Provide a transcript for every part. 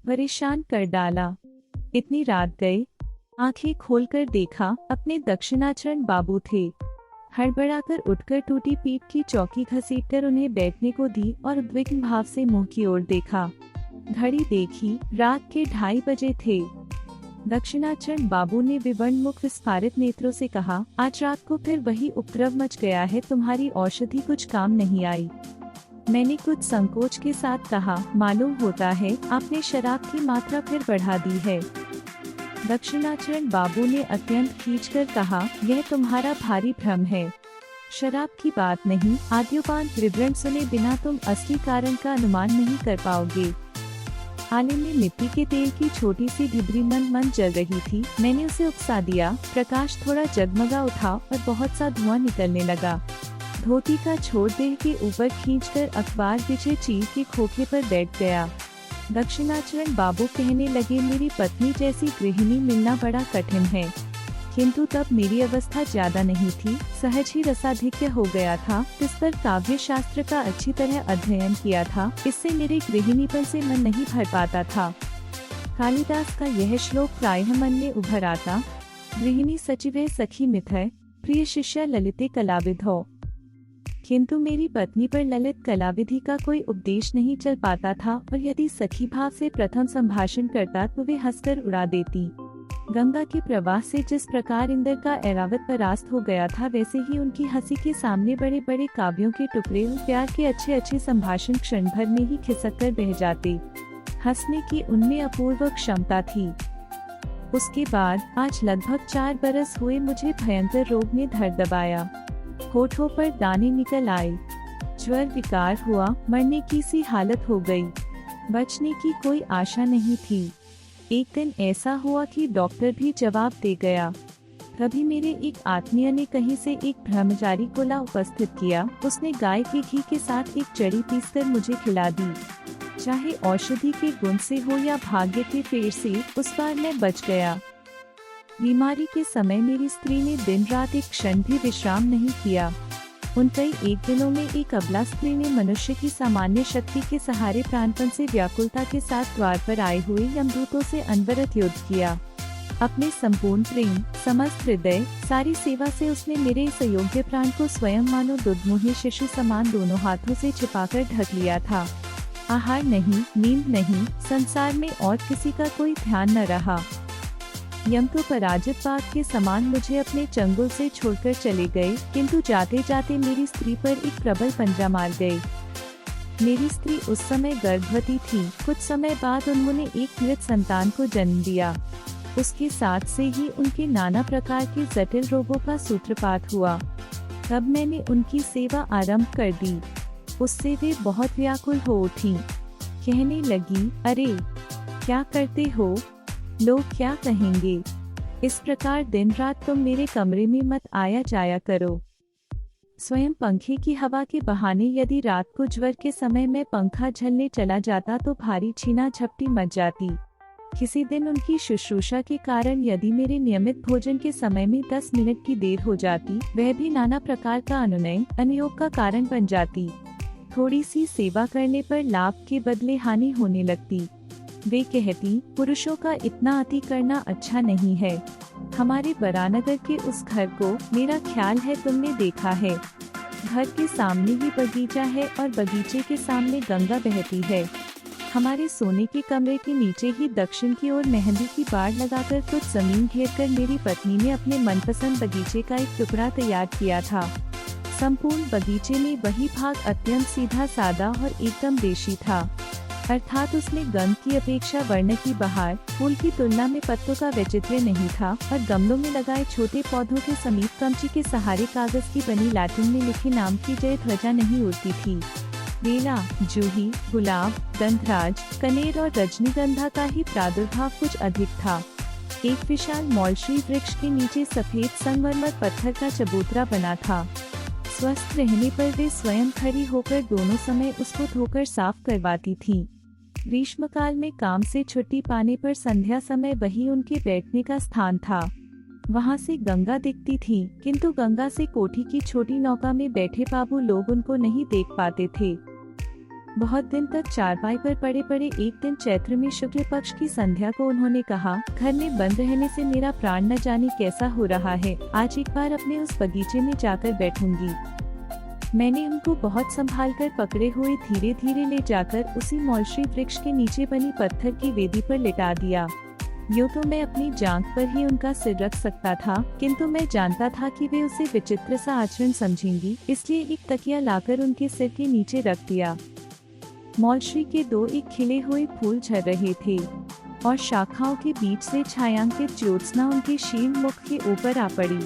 परेशान कर डाला। इतनी रात गई, आंखें खोलकर देखा, अपने दक्षिणाचरण बाबू थे। हड़बड़ाकर उठकर टूटी पीठ की चौकी घसीटकर उन्हें बैठने को दी और उद्विग्न भाव से मुंह की ओर देखा। घड़ी देखी, रात के 2:30 बजे थे। दक्षिणाचरण बाबू ने विवर्ण मुख विस्फारित नेत्रों से कहा, आज रात को फिर वही उपद्रव मच गया है, तुम्हारी औषधि कुछ काम नहीं आई। मैंने कुछ संकोच के साथ कहा, मालूम होता है आपने शराब की मात्रा फिर बढ़ा दी है। दक्षिणाचरण बाबू ने अत्यंत खींचकर कहा, यह तुम्हारा भारी भ्रम है। शराब की बात नहीं, आद्योपांत विवरण सुने बिना तुम असली कारण का अनुमान नहीं कर पाओगे। आले में मिट्टी के तेल की छोटी सी ढिबरी मन जल रही थी। मैंने उसे उकसा दिया, प्रकाश थोड़ा जगमगा उठा और बहुत सा धुआं निकलने लगा। धोती का छोर देह के ऊपर खींचकर अखबार बिछे चील के खोखे पर बैठ गया। दक्षिणाचरण बाबू कहने लगे, मेरी पत्नी जैसी गृहिणी मिलना बड़ा कठिन है। किंतु तब मेरी अवस्था ज्यादा नहीं थी, सहज ही रसाधिक्य हो गया था। इस पर काव्य शास्त्र का अच्छी तरह अध्ययन किया था, इससे मेरे गृहिणीपन से मन नहीं भर पाता था। कालिदास का यह श्लोक प्रायः मन में उभर आता, गृहिणी सचिवे सखी मिथय, प्रिय शिष्य ललिते कलाविधौ। किंतु मेरी पत्नी पर ललित कलाविधि का कोई उपदेश नहीं चल पाता था, और यदि सखी भाव से प्रथम संभाषण करता तो वे हंसकर उड़ा देती। गंगा के प्रवाह से जिस प्रकार इंद्र का ऐरावत परास्त हो गया था, वैसे ही उनकी हंसी के सामने बड़े बड़े काव्यों के टुकड़े और प्यार के अच्छे अच्छे संभाषण क्षण भर में ही खिसक कर बह जाते। हंसने की उनमें अपूर्व क्षमता थी। उसके बाद आज लगभग 4 बरस हुए मुझे भयंकर रोग ने धर दबाया। होठों पर दाने निकल आए, ज्वर विकार हुआ, मरने की सी हालत हो गई। बचने की कोई आशा नहीं थी। एक दिन ऐसा हुआ कि डॉक्टर भी जवाब दे गया। तभी मेरे एक आत्मीय ने कहीं से एक ब्रह्मचारी को ला उपस्थित किया। उसने गाय के घी के साथ एक चड़ी पीसकर मुझे खिला दी। चाहे औषधि के गुण से हो या भाग्य के फेर से, उस बार मैं बच गया। बीमारी के समय मेरी स्त्री ने दिन रात एक क्षण भी विश्राम नहीं किया। उन कई एक दिनों में एक अबला स्त्री ने मनुष्य की सामान्य शक्ति के सहारे प्राणपण से व्याकुलता के साथ द्वार पर आए हुए यमदूतों से अनवरत युद्ध किया। अपने संपूर्ण प्रेम, समस्त हृदय, सारी सेवा से उसने मेरे इस अयोग्य प्राण को स्वयं मानो दुधमुहे शिशु समान दोनों हाथों से छिपाकर ढक लिया था। आहार नहीं, नींद नहीं, संसार में और किसी का कोई ध्यान न रहा। यम तो पराजित बाघ के समान मुझे अपने चंगुल से छोड़कर चले गए, किंतु जाते जाते मेरी स्त्री पर एक प्रबल पंजा मार गए। मेरी स्त्री उस समय गर्भवती थी। कुछ समय बाद उन्होंने एक मृत संतान को जन्म दिया। उसके साथ से ही उनके नाना प्रकार के जटिल रोगों का सूत्रपात हुआ। तब मैंने उनकी सेवा आरंभ कर दी। उससे वे बहुत व्याकुल हो उठी। कहने लगी, अरे क्या करते हो, लोग क्या कहेंगे। इस प्रकार दिन रात तुम मेरे कमरे में मत आया जाया करो। स्वयं पंखे की हवा के बहाने यदि रात को ज्वर के समय में पंखा झलने चला जाता तो भारी छीना झपटी मच जाती। किसी दिन उनकी शुश्रूषा के कारण यदि मेरे नियमित भोजन के समय में 10 मिनट की देर हो जाती, वह भी नाना प्रकार का अनुनय, अनियोग का कारण बन जाती। थोड़ी सी सेवा करने पर लाभ के बदले हानि होने लगती। वे कहती, पुरुषों का इतना अति करना अच्छा नहीं है। हमारे बरानगर के उस घर को मेरा ख्याल है तुमने देखा है। घर के सामने ही बगीचा है और बगीचे के सामने गंगा बहती है। हमारे सोने के कमरे के नीचे ही दक्षिण की ओर मेहंदी की बाड़ लगाकर कुछ जमीन घेरकर मेरी पत्नी ने अपने मनपसंद बगीचे का एक टुकड़ा तैयार किया था। संपूर्ण बगीचे में वही भाग अत्यंत सीधा सादा और एकदम देशी था, अर्थात उसमें गंध की अपेक्षा वर्ण की बहार, फूल की तुलना में पत्तों का वैचित्र्य नहीं था, और गमलों में लगाए छोटे पौधों के समीप कमची के सहारे कागज की बनी लैटिन में लिखे नाम की जय ध्वजा नहीं उड़ती थी। बेला, जूही, गुलाब, गंधराज, कनेर और रजनीगंधा का ही प्रादुर्भाव कुछ अधिक था। एक विशाल मौलश्री वृक्ष के नीचे सफेद संगमरमर पत्थर का चबूतरा बना था। स्वस्थ रहने पर वे स्वयं खड़ी होकर दोनों समय उसको धोकर साफ करवाती थीं। ग्रीष्म काल में काम से छुट्टी पाने पर संध्या समय वही उनके बैठने का स्थान था। वहां से गंगा दिखती थी, किंतु गंगा से कोठी की छोटी नौका में बैठे बाबू लोग उनको नहीं देख पाते थे। बहुत दिन तक चारपाई पर पड़े पड़े एक दिन चैत्र में शुक्ल पक्ष की संध्या को उन्होंने कहा, घर में बंद रहने से मेरा प्राण न जाने कैसा हो रहा है, आज एक बार अपने उस बगीचे में जाकर बैठूंगी। मैंने उनको बहुत संभाल कर पकड़े हुए धीरे धीरे ले जाकर उसी मौलश्री वृक्ष के नीचे बनी पत्थर की वेदी पर लिटा दिया। यूँ तो मैं अपनी जांघ पर ही उनका सिर रख सकता था, किंतु मैं जानता था कि वे उसे विचित्र सा आचरण समझेंगी, इसलिए एक तकिया लाकर उनके सिर के नीचे रख दिया। मौलश्री के दो एक खिले हुए फूल झड़ रहे थे और शाखाओं के बीच से छायांकित ज्योत्सना उनके शीर्ण मुख के ऊपर आ पड़ी।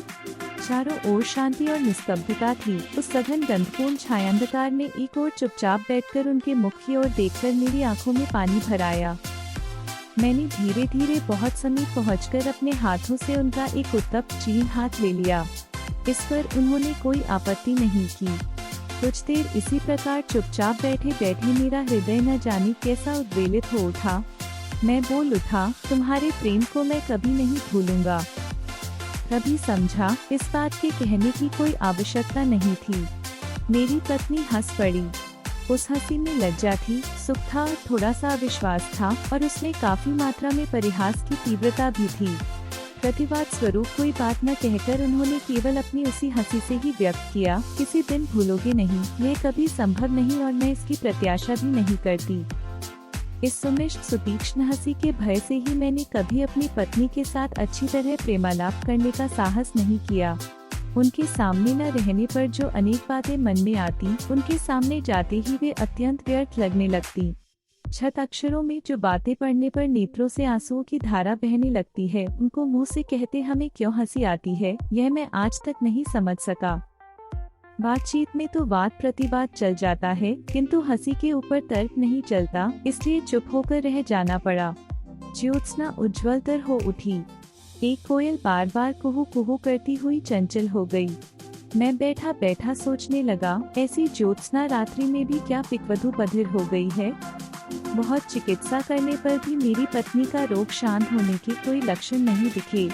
चारों ओर शांति और निस्तब्धता थी। उस सघन गंधपूर्ण छायांधकार में एक ओर चुपचाप बैठकर उनके मुख की ओर देखकर मेरी आंखों में पानी भर आया। मैंने धीरे धीरे बहुत समीप पहुंचकर अपने हाथों से उनका एक उत्तप्त चीन हाथ ले लिया। इस पर उन्होंने कोई आपत्ति नहीं की। कुछ देर इसी प्रकार चुपचाप बैठे बैठे मेरा हृदय न जाने कैसा उद्वेलित हो उठा। मैं बोल उठा, तुम्हारे प्रेम को मैं कभी नहीं भूलूंगा। तभी समझा इस बात के कहने की कोई आवश्यकता नहीं थी। मेरी पत्नी हंस पड़ी। उस हंसी में लज्जा थी, सुख था और थोड़ा सा अविश्वास था, और उसमें काफी मात्रा में परिहास की तीव्रता भी थी। प्रतिवाद स्वरूप कोई बात न कहकर उन्होंने केवल अपनी उसी हंसी से ही व्यक्त किया, किसी दिन भूलोगे नहीं, यह कभी संभव नहीं और मैं इसकी प्रत्याशा भी नहीं करती। इस सुमिष्ट सुतीक्ष्ण हंसी के भय से ही मैंने कभी अपनी पत्नी के साथ अच्छी तरह प्रेमालाप करने का साहस नहीं किया। उनके सामने न रहने पर जो अनेक बातें मन में आती, उनके सामने जाते ही वे अत्यंत व्यर्थ लगने लगती। छत अक्षरों में जो बातें पढ़ने पर नेत्रों से आंसुओं की धारा बहने लगती है, उनको मुंह से कहते हमें क्यों हंसी आती है, यह मैं आज तक नहीं समझ सका। बातचीत में तो वाद प्रतिवाद चल जाता है, किंतु हंसी के ऊपर तर्क नहीं चलता, इसलिए चुप होकर रह जाना पड़ा। ज्योत्सना उज्ज्वलतर हो उठी। एक कोयल बार बार कुहू कुहू करती हुई चंचल हो गई। मैं बैठा बैठा सोचने लगा, ऐसी ज्योत्सना रात्रि में भी क्या पिकवधू बधिर हो गई है। बहुत चिकित्सा करने पर भी मेरी पत्नी का रोग शांत होने के कोई लक्षण नहीं दिखे।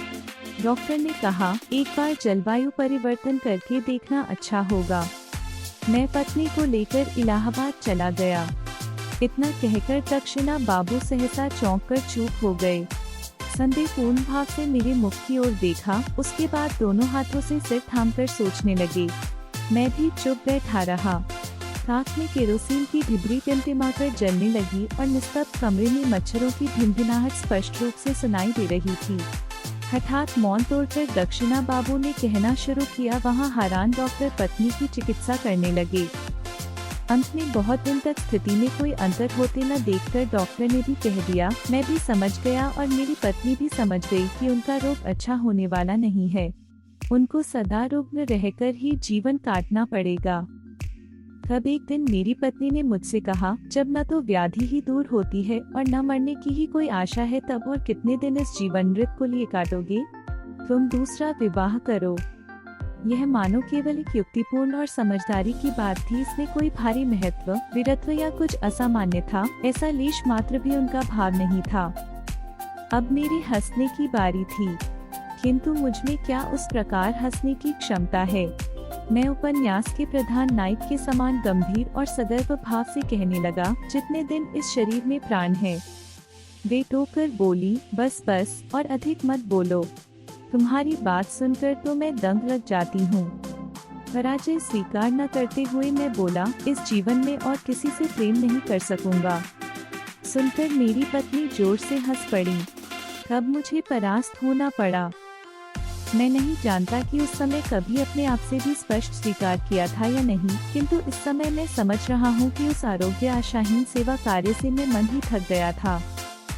डॉक्टर ने कहा, एक बार जलवायु परिवर्तन करके देखना अच्छा होगा। मैं पत्नी को लेकर इलाहाबाद चला गया। इतना कहकर दक्षिणा बाबू सहसा चौंक कर चुप हो गए। संदेहपूर्ण भाव से मेरे मुख की ओर देखा, उसके बाद दोनों हाथों से सिर थामकर सोचने लगे। मैं भी चुप बैठा रहा। ताक में केरोसिन की ढिबरी टिमटिमाकर जलने लगी और निस्तब्ध कमरे में मच्छरों की भिनभिनाहट स्पष्ट रूप से सुनाई दे रही थी। हठात मौन तोड़कर दक्षिणा बाबू ने कहना शुरू किया, वहाँ हैरान डॉक्टर पत्नी की चिकित्सा करने लगे। अंत में बहुत दिन तक स्थिति में कोई अंतर होते न देखकर डॉक्टर ने भी कह दिया, मैं भी समझ गया और मेरी पत्नी भी समझ गई कि उनका रोग अच्छा होने वाला नहीं है। उनको सदा रुग्ण रहकर ही जीवन काटना पड़ेगा। तब एक दिन मेरी पत्नी ने मुझसे कहा, जब न तो व्याधि ही दूर होती है और न मरने की ही कोई आशा है, तब और कितने दिन इस जीवन मृत को लिए काटोगे। तुम दूसरा विवाह करो। यह मानो केवल एक युक्तिपूर्ण और समझदारी की बात थी। इसमें कोई भारी महत्व, वीरत्व या कुछ असामान्य था, ऐसा लेश मात्र भी उनका भाव नहीं था। अब मेरे हंसने की बारी थी, किंतु मुझमें क्या उस प्रकार हंसने की क्षमता है। मैं उपन्यास के प्रधान नायक के समान गंभीर और सदैव भाव से कहने लगा, जितने दिन इस शरीर में प्राण है। वे टोकर बोली, बस बस और अधिक मत बोलो। तुम्हारी बात सुनकर तो मैं दंग लग जाती हूँ। पराजय स्वीकार न करते हुए मैं बोला, इस जीवन में और किसी से प्रेम नहीं कर सकूंगा। सुनकर मेरी पत्नी जोर से हंस पड़ी। तब मुझे परास्त होना पड़ा। मैं नहीं जानता कि उस समय कभी अपने आप से भी स्पष्ट स्वीकार किया था या नहीं, किंतु इस समय मैं समझ रहा हूँ कि उस आरोग्य आशाहीन सेवा कार्य से मैं मन ही थक गया था।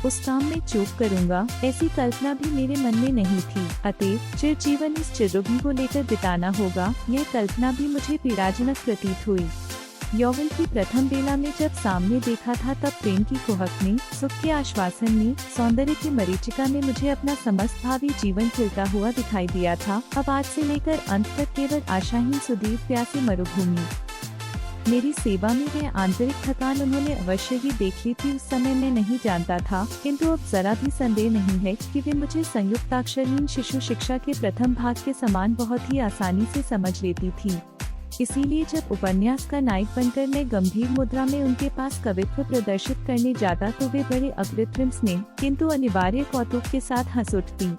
उस काम में चूक करूंगा, ऐसी कल्पना भी मेरे मन में नहीं थी। अतएव चिरजीवन इस चिररोगी को लेकर बिताना होगा, यह कल्पना भी मुझे पीड़ाजनक प्रतीत हुई। यौवन की प्रथम बेला में जब सामने देखा था, तब प्रेम की कुहक में, सुख के आश्वासन में, सौंदर्य की मरीचिका में मुझे अपना समस्त भावी जीवन खिलता हुआ दिखाई दिया था। अब आज से लेकर अंत तक केवल आशाहीन सुदीर्घ प्यासी मरुभूमि। मेरी सेवा में वह आंतरिक थकान उन्होंने अवश्य ही देख ली थी। उस समय मैं नहीं जानता था, किंतु अब जरा भी संदेह नहीं है कि वे मुझे संयुक्ताक्षरहीन शिशु शिक्षा के प्रथम भाग के समान बहुत ही आसानी से समझ लेती थी। इसीलिए जब उपन्यास का नायक बनकर मैं गंभीर मुद्रा में उनके पास कवित्व प्रदर्शित करने जाता तो वे बड़े अकृत्रिम स्नेह किंतु अनिवार्य कौतुक के साथ हंस उठती।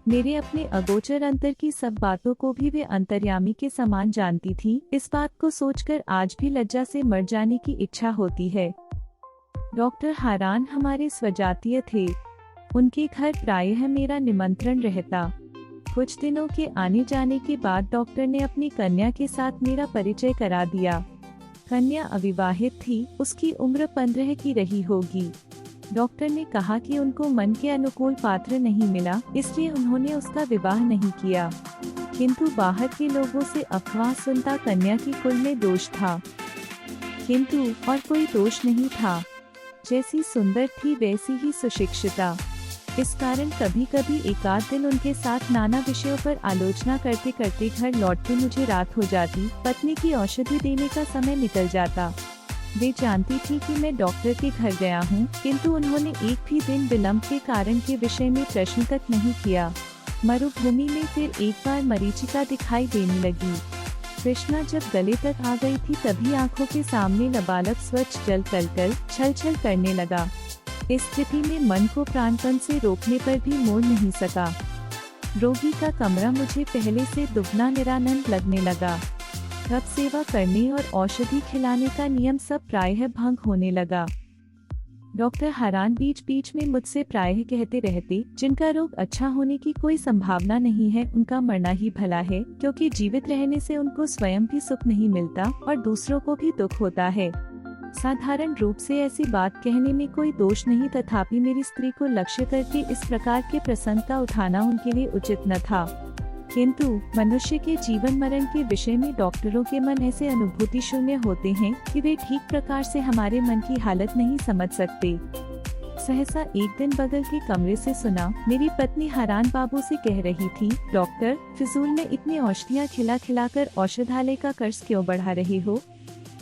मेरे अपने अगोचर अंतर की सब बातों को भी वे अंतर्यामी के समान जानती थी। इस बात को सोचकर आज भी लज्जा से मर जाने की इच्छा होती है। डॉक्टर हारान हमारे स्वजातीय थे। उनके घर प्रायः मेरा निमंत्रण रहता। कुछ दिनों के आने जाने के बाद डॉक्टर ने अपनी कन्या के साथ मेरा परिचय करा दिया। कन्या अविवाहित थी, उसकी उम्र 15 की रही होगी। डॉक्टर ने कहा कि उनको मन के अनुकूल पात्र नहीं मिला, इसलिए उन्होंने उसका विवाह नहीं किया। किंतु बाहर के लोगों से अफवाह सुनता कन्या की कुल में दोष था, किंतु और कोई दोष नहीं था। जैसी सुंदर थी वैसी ही सुशिक्षिता। इस कारण कभी कभी एकाध दिन उनके साथ नाना विषयों पर आलोचना करते करते घर लौटते मुझे रात हो जाती। पत्नी की औषधि देने का समय निकल जाता। वे जानती थी कि मैं डॉक्टर के घर गया हूँ, किंतु उन्होंने एक भी दिन विलंब के कारण के विषय में प्रश्न तक नहीं किया। मरुभूमि में फिर एक बार मरीचिका दिखाई देने लगी। कृष्णा जब गले तक आ गई थी तभी आंखों के सामने लबालब स्वच्छ जल तलकर छल छल करने लगा। इस स्थिति में मन को प्राणपण से रोकने पर भी मोड़ नहीं सका। रोगी का कमरा मुझे पहले से दुगना निरानंद लगने लगा। कब सेवा करने और औषधि खिलाने का नियम सब प्रायः भंग होने लगा। डॉक्टर हारान बीच बीच में मुझसे प्रायः कहते रहते, जिनका रोग अच्छा होने की कोई संभावना नहीं है उनका मरना ही भला है, क्योंकि जीवित रहने से उनको स्वयं भी सुख नहीं मिलता और दूसरों को भी दुख होता है। साधारण रूप से ऐसी बात कहने में कोई दोष नहीं, तथापि मेरी स्त्री को लक्ष्य करके इस प्रकार के प्रसंग का उठाना उनके लिए उचित न था। किंतु मनुष्य के जीवन मरण के विषय में डॉक्टरों के मन ऐसे अनुभूति शून्य होते हैं कि वे ठीक प्रकार से हमारे मन की हालत नहीं समझ सकते। सहसा एक दिन बगल के कमरे से सुना, मेरी पत्नी हारान बाबू से कह रही थी, डॉक्टर, फिजूल में इतनी औषधियाँ खिला खिलाकर औषधालय का कर्ज क्यों बढ़ा रहे हो?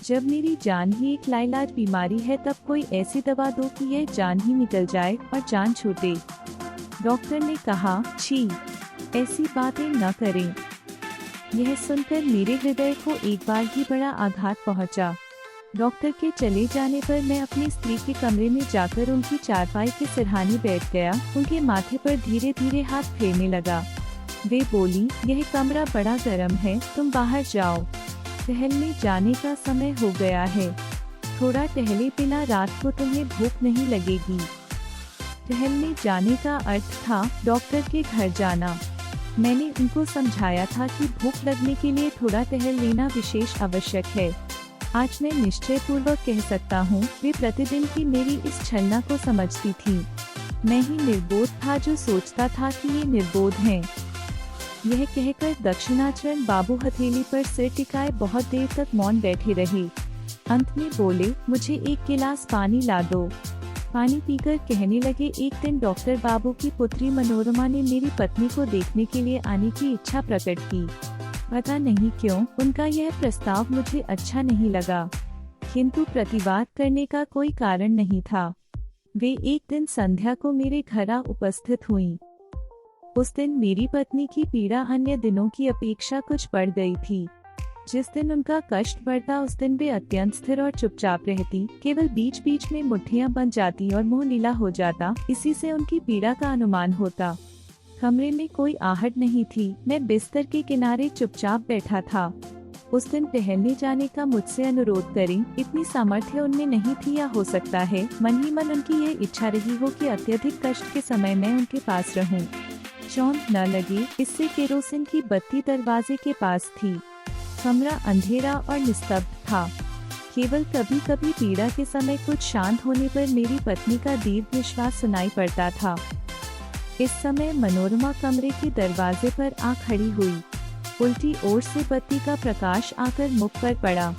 जब मेरी जान ही एक लाइलाज बीमारी है तब कोई ऐसी दवा दो कि यह जान ही निकल जाए और जान छूटे। डॉक्टर ने कहा, छी, ऐसी बातें न करें। यह सुनकर मेरे हृदय को एक बार ही बड़ा आघात पहुंचा। डॉक्टर के चले जाने पर मैं अपनी स्त्री के कमरे में जाकर उनकी चारपाई के सिरहाने बैठ गया। उनके माथे पर धीरे धीरे हाथ फेरने लगा। वे बोली, यह कमरा बड़ा गर्म है, तुम बाहर जाओ। टहलने जाने का समय हो गया है। थोड़ा टहले बिना रात को तुम्हें भूख नहीं लगेगी। टहलने जाने का अर्थ था डॉक्टर के घर जाना। मैंने उनको समझाया था कि भूख लगने के लिए थोड़ा टहल लेना विशेष आवश्यक है। आज मैं निश्चय पूर्वक कह सकता हूँ, वे प्रतिदिन की मेरी इस छलना को समझती थी। मैं ही निर्बोध था जो सोचता था कि ये निर्बोध हैं। यह कहकर दक्षिणाचरण बाबू हथेली पर सिर टिकाए बहुत देर तक मौन बैठे रहे। अंत में बोले, मुझे एक गिलास पानी ला दो। पानी पीकर कहने लगे, एक दिन डॉक्टर बाबू की पुत्री मनोरमा ने मेरी पत्नी को देखने के लिए आने की इच्छा प्रकट की। पता नहीं क्यों उनका यह प्रस्ताव मुझे अच्छा नहीं लगा, किंतु प्रतिवाद करने का कोई कारण नहीं था। वे एक दिन संध्या को मेरे घर आ उपस्थित हुईं। उस दिन मेरी पत्नी की पीड़ा अन्य दिनों की अपेक्षा कुछ बढ़ गई थी। जिस दिन उनका कष्ट बढ़ता उस दिन वे अत्यंत स्थिर और चुपचाप रहती। केवल बीच बीच में मुट्ठियां बन जाती और मुंह नीला हो जाता। इसी से उनकी पीड़ा का अनुमान होता। कमरे में कोई आहट नहीं थी। मैं बिस्तर के किनारे चुपचाप बैठा था। उस दिन टहलने जाने का मुझसे अनुरोध करें, इतनी सामर्थ्य उनमें नहीं थी, या हो सकता है मन ही मन उनकी यह इच्छा रही हो कि अत्यधिक कष्ट के समय मैं उनके पास रहूं। चौंध न लगे, इससे केरोसिन की बत्ती दरवाजे के पास थी। कमरा अंधेरा और निस्तब्ध था। केवल कभी कभी पीड़ा के समय कुछ शांत होने पर मेरी पत्नी का दीर्घ निश्वास सुनाई पड़ता था। इस समय मनोरमा कमरे के दरवाजे पर आ खड़ी हुई। उल्टी ओर से बत्ती का प्रकाश आकर मुख पर पड़ा।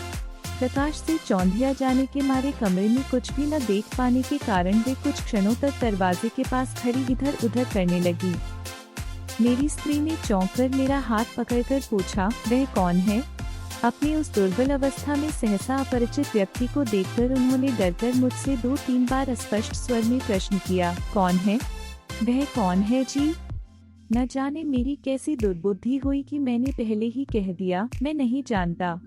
प्रकाश से चौंधिया जाने के मारे कमरे में कुछ भी न देख पाने के कारण वे कुछ क्षणों तक दरवाजे के पास खड़ी इधर उधर करने लगी। मेरी स्त्री ने चौंक कर मेरा हाथ पकड़कर पूछा, वह कौन है? अपनी उस दुर्बल अवस्था में सहसा अपरिचित व्यक्ति को देखकर उन्होंने डरकर मुझसे 2-3 बार स्पष्ट स्वर में प्रश्न किया, कौन है? वह कौन है जी? न जाने मेरी कैसी दुर्बुद्धि हुई कि मैंने पहले ही कह दिया, मैं नहीं जानता।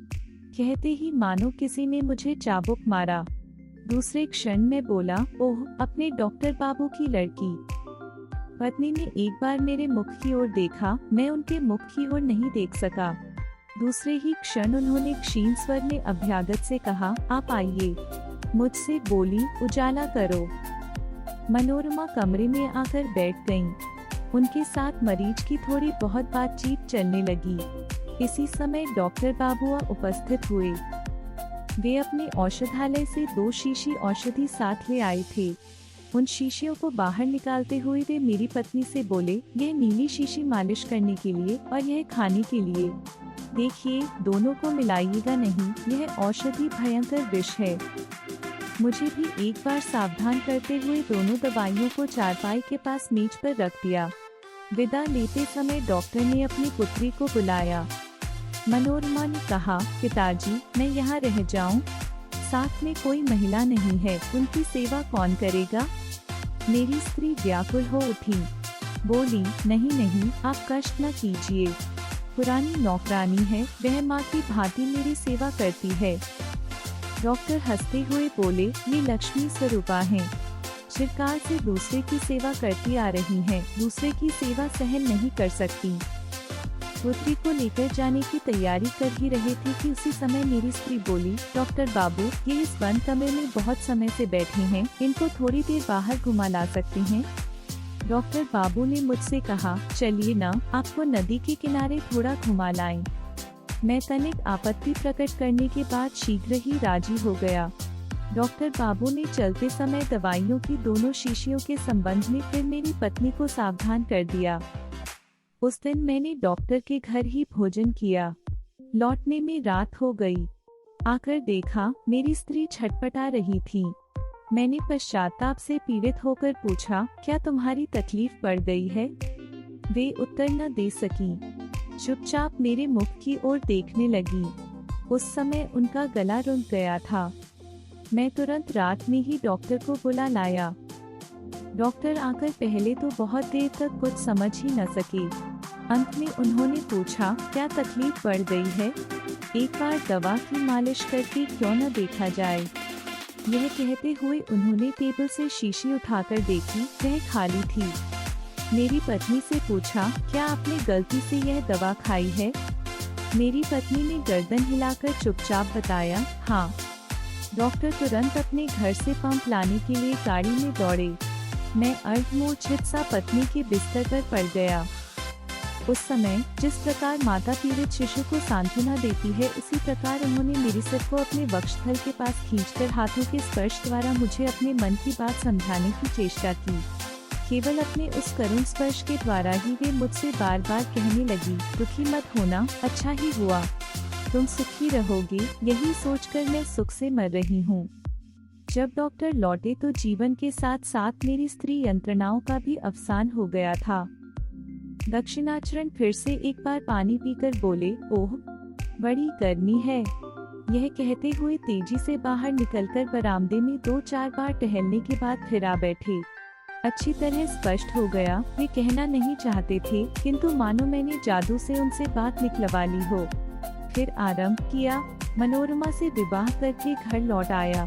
कहते ही मानो किसी ने मुझे चाबुक मारा। दूसरे क्षण में बोला, ओह, अपने डॉक्टर बाबू की लड़की। पत्नी ने एक बार मेरे मुख की ओर देखा, मैं उनके मुख की ओर नहीं देख सका। दूसरे ही क्षण उन्होंने क्षीण स्वर में अभ्यागत से कहा, आप आइए। मुझसे बोली, उजाला करो। मनोरमा कमरे में आकर बैठ गईं। उनके साथ मरीज की थोड़ी बहुत बातचीत चलने लगी। इसी समय डॉक्टर बाबुआ उपस्थित हुए। वे अपने औषधालय से 2 शीशी औषधि साथ ले आए थे। उन शीशियों को बाहर निकालते हुए वे मेरी पत्नी से बोले, यह नीली शीशी मालिश करने के लिए और यह खाने के लिए। देखिए, दोनों को मिलाइएगा नहीं, यह औषधि भयंकर विष है। मुझे भी एक बार सावधान करते हुए दोनों दवाइयों को चारपाई के पास मेज पर रख दिया। विदा लेते समय डॉक्टर ने अपनी पुत्री को बुलाया। मनोरमा ने कहा, पिताजी, मैं यहाँ रह जाऊं? साथ में कोई महिला नहीं है, उनकी सेवा कौन करेगा? मेरी स्त्री व्याकुल हो उठी। बोली, नहीं नहीं, आप कष्ट न कीजिए। पुरानी नौकरानी है, वह माँ की भांति मेरी सेवा करती है। डॉक्टर हंसते हुए बोले, ये लक्ष्मी स्वरूपा हैं। चिरकाल से दूसरे की सेवा करती आ रही हैं, दूसरे की सेवा सहन नहीं कर सकती। पुत्री को लेकर जाने की तैयारी कर ही रहे थे कि उसी समय मेरी स्त्री बोली, डॉक्टर बाबू, ये इस बंद कमरे में बहुत समय से बैठे हैं, इनको थोड़ी देर बाहर घुमा ला सकते हैं? डॉक्टर बाबू ने मुझसे कहा, चलिए ना, आपको नदी के किनारे थोड़ा घुमा लाएं। मैं तनिक आपत्ति प्रकट करने के बाद शीघ्र ही राजी हो गया। डॉक्टर बाबू ने चलते समय दवाइयों की दोनों शीशियों के संबंध में फिर मेरी पत्नी को सावधान कर दिया। उस दिन मैंने डॉक्टर के घर ही भोजन किया। लौटने में रात हो गई। आकर देखा, मेरी स्त्री छटपटा रही थी। मैंने पश्चाताप से पीड़ित होकर पूछा, क्या तुम्हारी तकलीफ बढ़ गई है? वे उत्तर न दे सकी। चुपचाप मेरे मुख की ओर देखने लगी। उस समय उनका गला रुंध गया था। मैं तुरंत रात में ही डॉक्टर को बुला लाया। डॉक्टर आकर पहले तो बहुत देर तक कुछ समझ ही न सके। अंत में उन्होंने पूछा, क्या तकलीफ बढ़ गई है? एक बार दवा की मालिश करके क्यों न देखा जाए? यह कहते हुए उन्होंने टेबल से शीशी उठाकर देखी, वह खाली थी। मेरी पत्नी से पूछा, क्या आपने गलती से यह दवा खाई है? मेरी पत्नी ने गर्दन हिलाकर चुपचाप बताया, हाँ। डॉक्टर तुरंत अपने घर से पंप लाने के लिए गाड़ी में दौड़े। मैं अर्धमूर्छित सा पत्नी के बिस्तर पर पड़ गया। उस समय जिस प्रकार माता पीड़ित शिशु को सांत्वना देती है, उसी प्रकार उन्होंने मेरी सिर को अपने वक्षस्थल के पास खींचकर हाथों के स्पर्श द्वारा मुझे अपने मन की बात समझाने की चेष्टा की। केवल अपने उस करुण स्पर्श के द्वारा ही वे मुझसे बार बार कहने लगी, दुखी मत होना, अच्छा ही हुआ, तुम सुखी रहोगे, यही सोचकर मैं सुख से मर रही हूँ। जब डॉक्टर लौटे तो जीवन के साथ साथ मेरी स्त्री यंत्रणाओं का भी अवसान हो गया था। दक्षिणाचरण फिर से एक बार पानी पीकर बोले, ओह, बड़ी गर्मी है। यह कहते हुए तेजी से बाहर निकलकर बरामदे में 2-4 बार टहलने के बाद फिर आ बैठे। अच्छी तरह स्पष्ट हो गया, वे कहना नहीं चाहते थे, किंतु मानो मैंने जादू से उनसे बात निकलवा ली हो। फिर आरंभ किया, मनोरमा से विवाह करके घर लौट आया।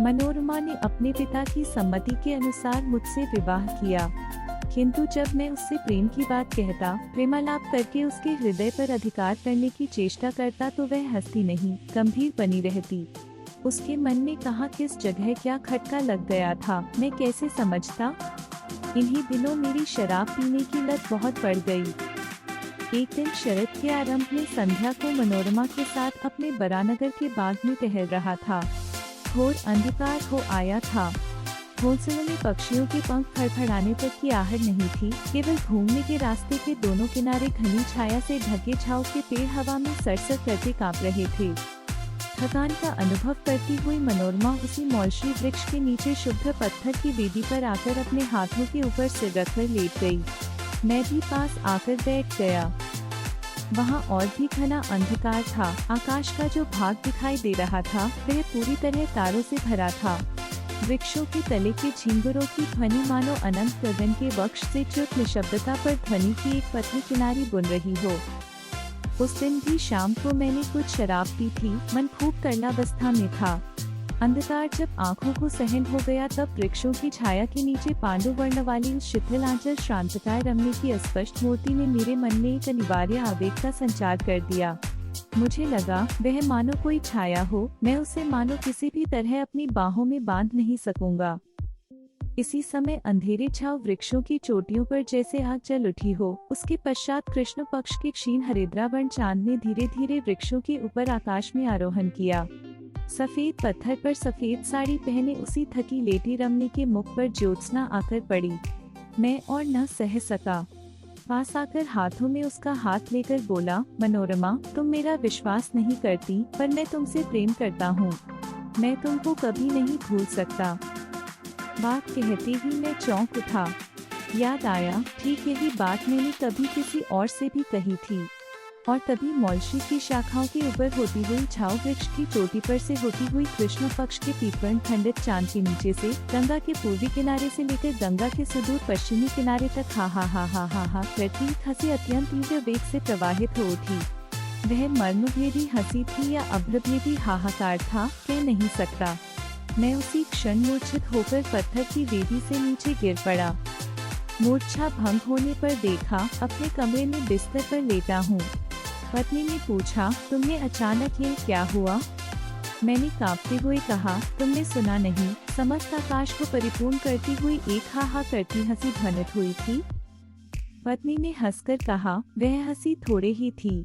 मनोरमा ने अपने पिता की सम्मति के अनुसार मुझसे विवाह किया, किंतु जब मैं उससे प्रेम की बात कहता, प्रेमालाप करके उसके हृदय पर अधिकार करने की चेष्टा करता, तो वह हंसती नहीं, गंभीर बनी रहती। उसके मन में कहाँ किस जगह क्या खटका लग गया था, मैं कैसे समझता। इन्हीं दिनों मेरी शराब पीने की लत बहुत बढ़ गई। एक दिन शरद के आरंभ में संध्या को मनोरमा के साथ अपने बरानगर के बाग में टहल रहा था। घोर अंधकार हो आया था। घोंसलों में पक्षियों के पंख फड़फड़ाने तक की आहट नहीं थी। केवल घूमने के रास्ते के दोनों किनारे घनी छाया से ढके छाव के पेड़ हवा में सरसर करके कांप रहे थे। थकान का अनुभव करती हुई मनोरमा उसी मौलशी वृक्ष के नीचे शुभ्र पत्थर की वेदी पर आकर अपने हाथों के ऊपर सिर रखकर लेट गई। मैं भी पास आकर बैठ गया। वहाँ और भी घना अंधकार था। आकाश का जो भाग दिखाई दे रहा था, वह पूरी तरह तारों से भरा था। वृक्षों के तले के झिंगुरों की ध्वनि मानो अनंत गगन के वक्ष से चुप निशब्दता पर ध्वनि की एक पतली किनारी बुन रही हो। उस दिन भी शाम को मैंने कुछ शराब पी थी, मन खूब करलावस्था में था। अंधकार जब आंखों को सहन हो गया तब वृक्षों की छाया के नीचे पांडु वर्ण वाली उस शिथिल आंचल श्रांतकाय रमने की अस्पष्ट मूर्ति ने मेरे मन में एक अनिवार्य आवेग का संचार कर दिया। मुझे लगा वह मानो कोई छाया हो, मैं उसे मानो किसी भी तरह अपनी बाहों में बांध नहीं सकूंगा। इसी समय अंधेरे छाव वृक्षों की चोटियों पर जैसे आग जल उठी हो। उसके पश्चात कृष्ण पक्ष के क्षीण हरिद्रावर्ण चांद ने धीरे धीरे वृक्षों के ऊपर आकाश में आरोहण किया। सफेद पत्थर पर सफेद साड़ी पहने उसी थकी लेटी रमनी के मुख पर ज्योत्सना आकर पड़ी। मैं और न सह सका। पास आकर हाथों में उसका हाथ लेकर बोला, मनोरमा, तुम मेरा विश्वास नहीं करती, पर मैं तुमसे प्रेम करता हूँ। मैं तुमको कभी नहीं भूल सकता। बात कहते ही मैं चौंक उठा। याद आया, ठीक यही बात मैंने कभी किसी और से भी कही थी। और तभी मौलशी की शाखाओं के ऊपर होती हुई छाव वृक्ष की चोटी पर से होती हुई कृष्ण पक्ष के पीपर्ण खंडित चांद के नीचे से गंगा के पूर्वी किनारे से लेकर गंगा के सुदूर पश्चिमी किनारे तक हा करती हंसी अत्यंत तीव्र वेग से प्रवाहित हो उठी। वह मर्मभेदी हंसी थी या अभ्रभेदी हाहाकार था, कह नहीं सकता। मैं उसी क्षण मूर्छित होकर पत्थर की वेदी से नीचे गिर पड़ा। मूर्छा भंग होने पर देखा अपने कमरे में बिस्तर पर लेटा हूँ। पत्नी ने पूछा, तुमने अचानक ये क्या हुआ? मैंने कांपते हुए कहा, तुमने सुना नहीं? समस्त आकाश को परिपूर्ण करती हुई एक हा करती हंसी ध्वनित हुई थी। पत्नी ने हंसकर कहा, वह हंसी थोड़े ही थी।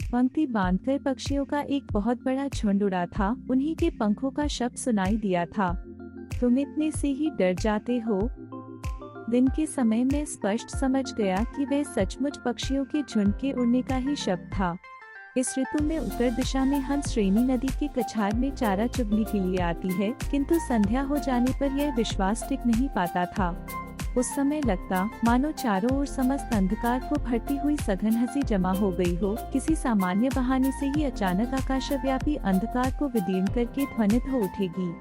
पंक्ति बांधकर पक्षियों का एक बहुत बड़ा झुंड उड़ा था, उन्हीं के पंखों का शब्द सुनाई दिया था। तुम इतने से ही डर जाते हो? दिन के समय में स्पष्ट समझ गया कि वह सचमुच पक्षियों के झुंड के उड़ने का ही शब्द था। इस ऋतु में उत्तर दिशा में हंस श्रेणी नदी के कछार में चारा चुगने के लिए आती है, किंतु संध्या हो जाने पर यह विश्वास टिक नहीं पाता था। उस समय लगता मानो चारों ओर समस्त अंधकार को भरती हुई सघन हंसी जमा हो गई हो, किसी सामान्य बहाने से ही अचानक आकाशव्यापी अंधकार को विदीर्ण करके ध्वनित हो उठेगी।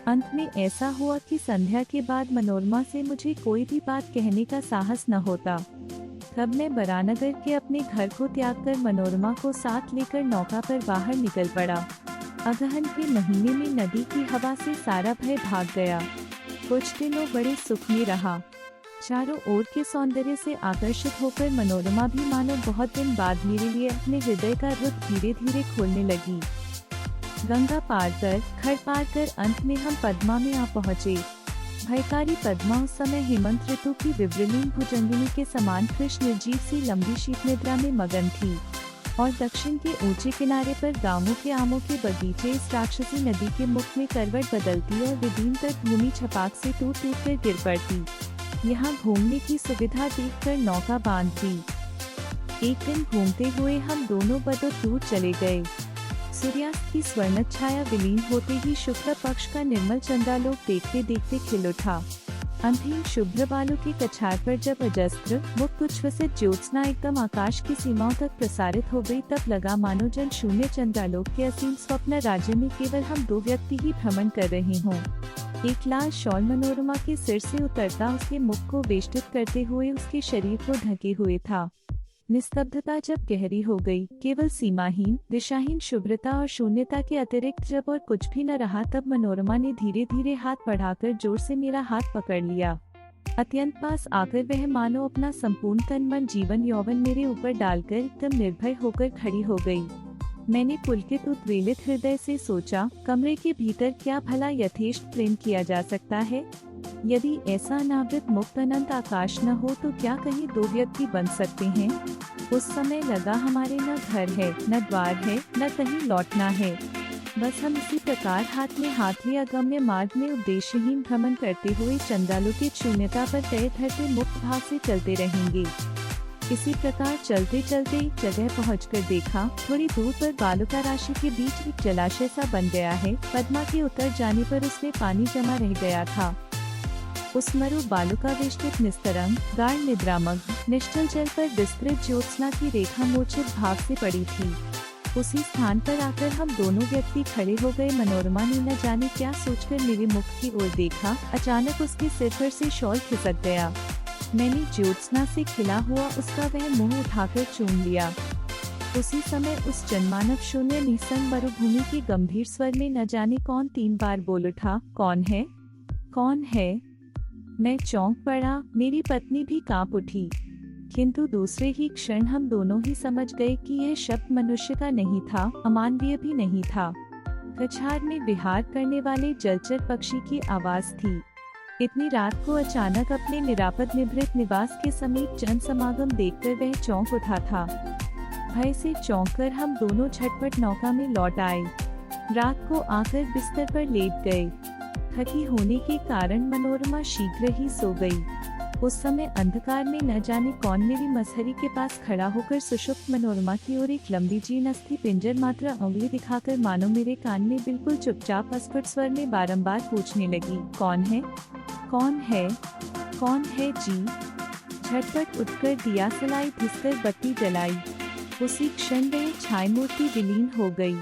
अंत में ऐसा हुआ कि संध्या के बाद मनोरमा से मुझे कोई भी बात कहने का साहस न होता। तब मैं बरानगर के अपने घर को त्याग कर मनोरमा को साथ लेकर नौका पर बाहर निकल पड़ा। अगहन के महीने में नदी की हवा से सारा भय भाग गया। कुछ दिनों बड़े सुख में रहा। चारों ओर के सौंदर्य से आकर्षित होकर मनोरमा भी मानो बहुत दिन बाद मेरे लिए अपने हृदय का रुख धीरे धीरे खोलने लगी। गंगा पार कर, खड़ पार कर अंत में हम पद्मा में आ पहुँचे। भयकारी पद्मा उस समय हेमंत ऋतु की विवृलीन भुजंगिनी के समान कृष्ण निर्जीव सी लंबी शीत निद्रा में मगन थी, और दक्षिण के ऊंचे किनारे पर गांवों के आमों के बगीचे इस राक्षसी नदी के मुख में करवट बदलती और विदीन तक भूमि छपाक से टूट टूट कर गिर पड़ती। यहाँ घूमने की सुविधा देखकर नौका बांध दी। एक दिन घूमते हुए हम दोनों बदर चले गए। सूर्यास्त की स्वर्ण छाया विलीन होते ही शुक्ल पक्ष का निर्मल चंद्रालोक देखते देखते खिल उठा। अंतिम शुभ्र बालों के कछार पर जब अजस्त्र मुक्त उच्छ्वसित ज्योत्सना एकदम आकाश की सीमाओं तक प्रसारित हो गई, तब लगा मानो जन शून्य चंद्रालोक के असीम स्वप्न राज्य में केवल हम दो व्यक्ति ही भ्रमण कर रहे हों। एक लाल शॉल मनोरमा के सिर से उतरता उसके मुख को वेष्टित करते हुए उसके शरीर को ढके हुए था। निस्तब्धता जब गहरी हो गई, केवल सीमाहीन दिशाहीन शुभ्रता और शून्यता के अतिरिक्त जब और कुछ भी न रहा, तब मनोरमा ने धीरे धीरे हाथ बढ़ाकर जोर से मेरा हाथ पकड़ लिया। अत्यंत पास आकर वह मानो अपना संपूर्ण तन मन जीवन यौवन मेरे ऊपर डालकर एकदम निर्भय होकर खड़ी हो गई। मैंने पुलकित उद्वेलित हृदय से सोचा, कमरे के भीतर क्या भला यथेष्ट प्रेम किया जा सकता है? यदि ऐसा अनावृत मुक्त अनंत आकाश न हो तो क्या कहीं दो व्यक्ति बन सकते हैं? उस समय लगा हमारे न घर है, न द्वार है, न कहीं लौटना है। बस हम इसी प्रकार हाथ में हाथ लिए अगम्य मार्ग में उद्देश्यहीन भ्रमण करते हुए चंद्रालोक की शून्यता पर पैर धरते मुक्त भाव से चलते रहेंगे। इसी प्रकार चलते चलते एक जगह पहुंचकर देखा, थोड़ी दूर पर बालुका राशि के बीच एक जलाशय सा बन गया है। पद्मा के उतर जाने पर उसमें पानी जमा रह गया था। उस मरु बालुका वेष्टित निस्तरंग गाढ़ निद्रामग्न निश्चल जल पर विस्तृत ज्योत्सना की रेखा मूर्छित भाव से पड़ी थी। उसी स्थान पर आकर हम दोनों व्यक्ति खड़े हो गए। मनोरमा ने न जाने क्या सोचकर मेरे मुख की ओर देखा। अचानक उसके सिर पर से शॉल खिसक गया। मैंने ज्योत्सना से खिला हुआ उसका वह मुंह उठाकर चूम लिया। उसी समय उस जनमानव शून्य निसंग मरुभूमि के गंभीर स्वर में न जाने कौन 3 बार बोल उठा, कौन है, कौन है। मैं चौंक पड़ा, मेरी पत्नी भी कांप उठी, किंतु दूसरे ही क्षण हम दोनों ही समझ गए कि यह शब्द मनुष्य का नहीं था, अमानवीय भी नहीं था। कछार में विहार करने वाले जलचर पक्षी की आवाज थी। इतनी रात को अचानक अपने निरापद निभृत निवास के समीप जन समागम देखकर वह चौंक उठा था। भय से चौंककर हम दोनों झटपट नौका में लौट आए। रात को आकर बिस्तर पर लेट गए। थकी होने के कारण मनोरमा शीघ्र ही सो गई। उस समय अंधकार में न जाने कौन मेरी मसहरी के पास खड़ा होकर सुषुप्त मनोरमा की ओर एक लंबी जीर्ण अस्थि पिंजर मात्र उंगली दिखाकर मानो मेरे कान में बिल्कुल चुपचाप अस्फुट स्वर में बारंबार पूछने लगी, कौन है, कौन है, कौन है जी। झटपट उठकर दिया सलाई, घिसकर बत्ती जलाई। उसी क्षण वह छाई मूर्ति विलीन हो गई।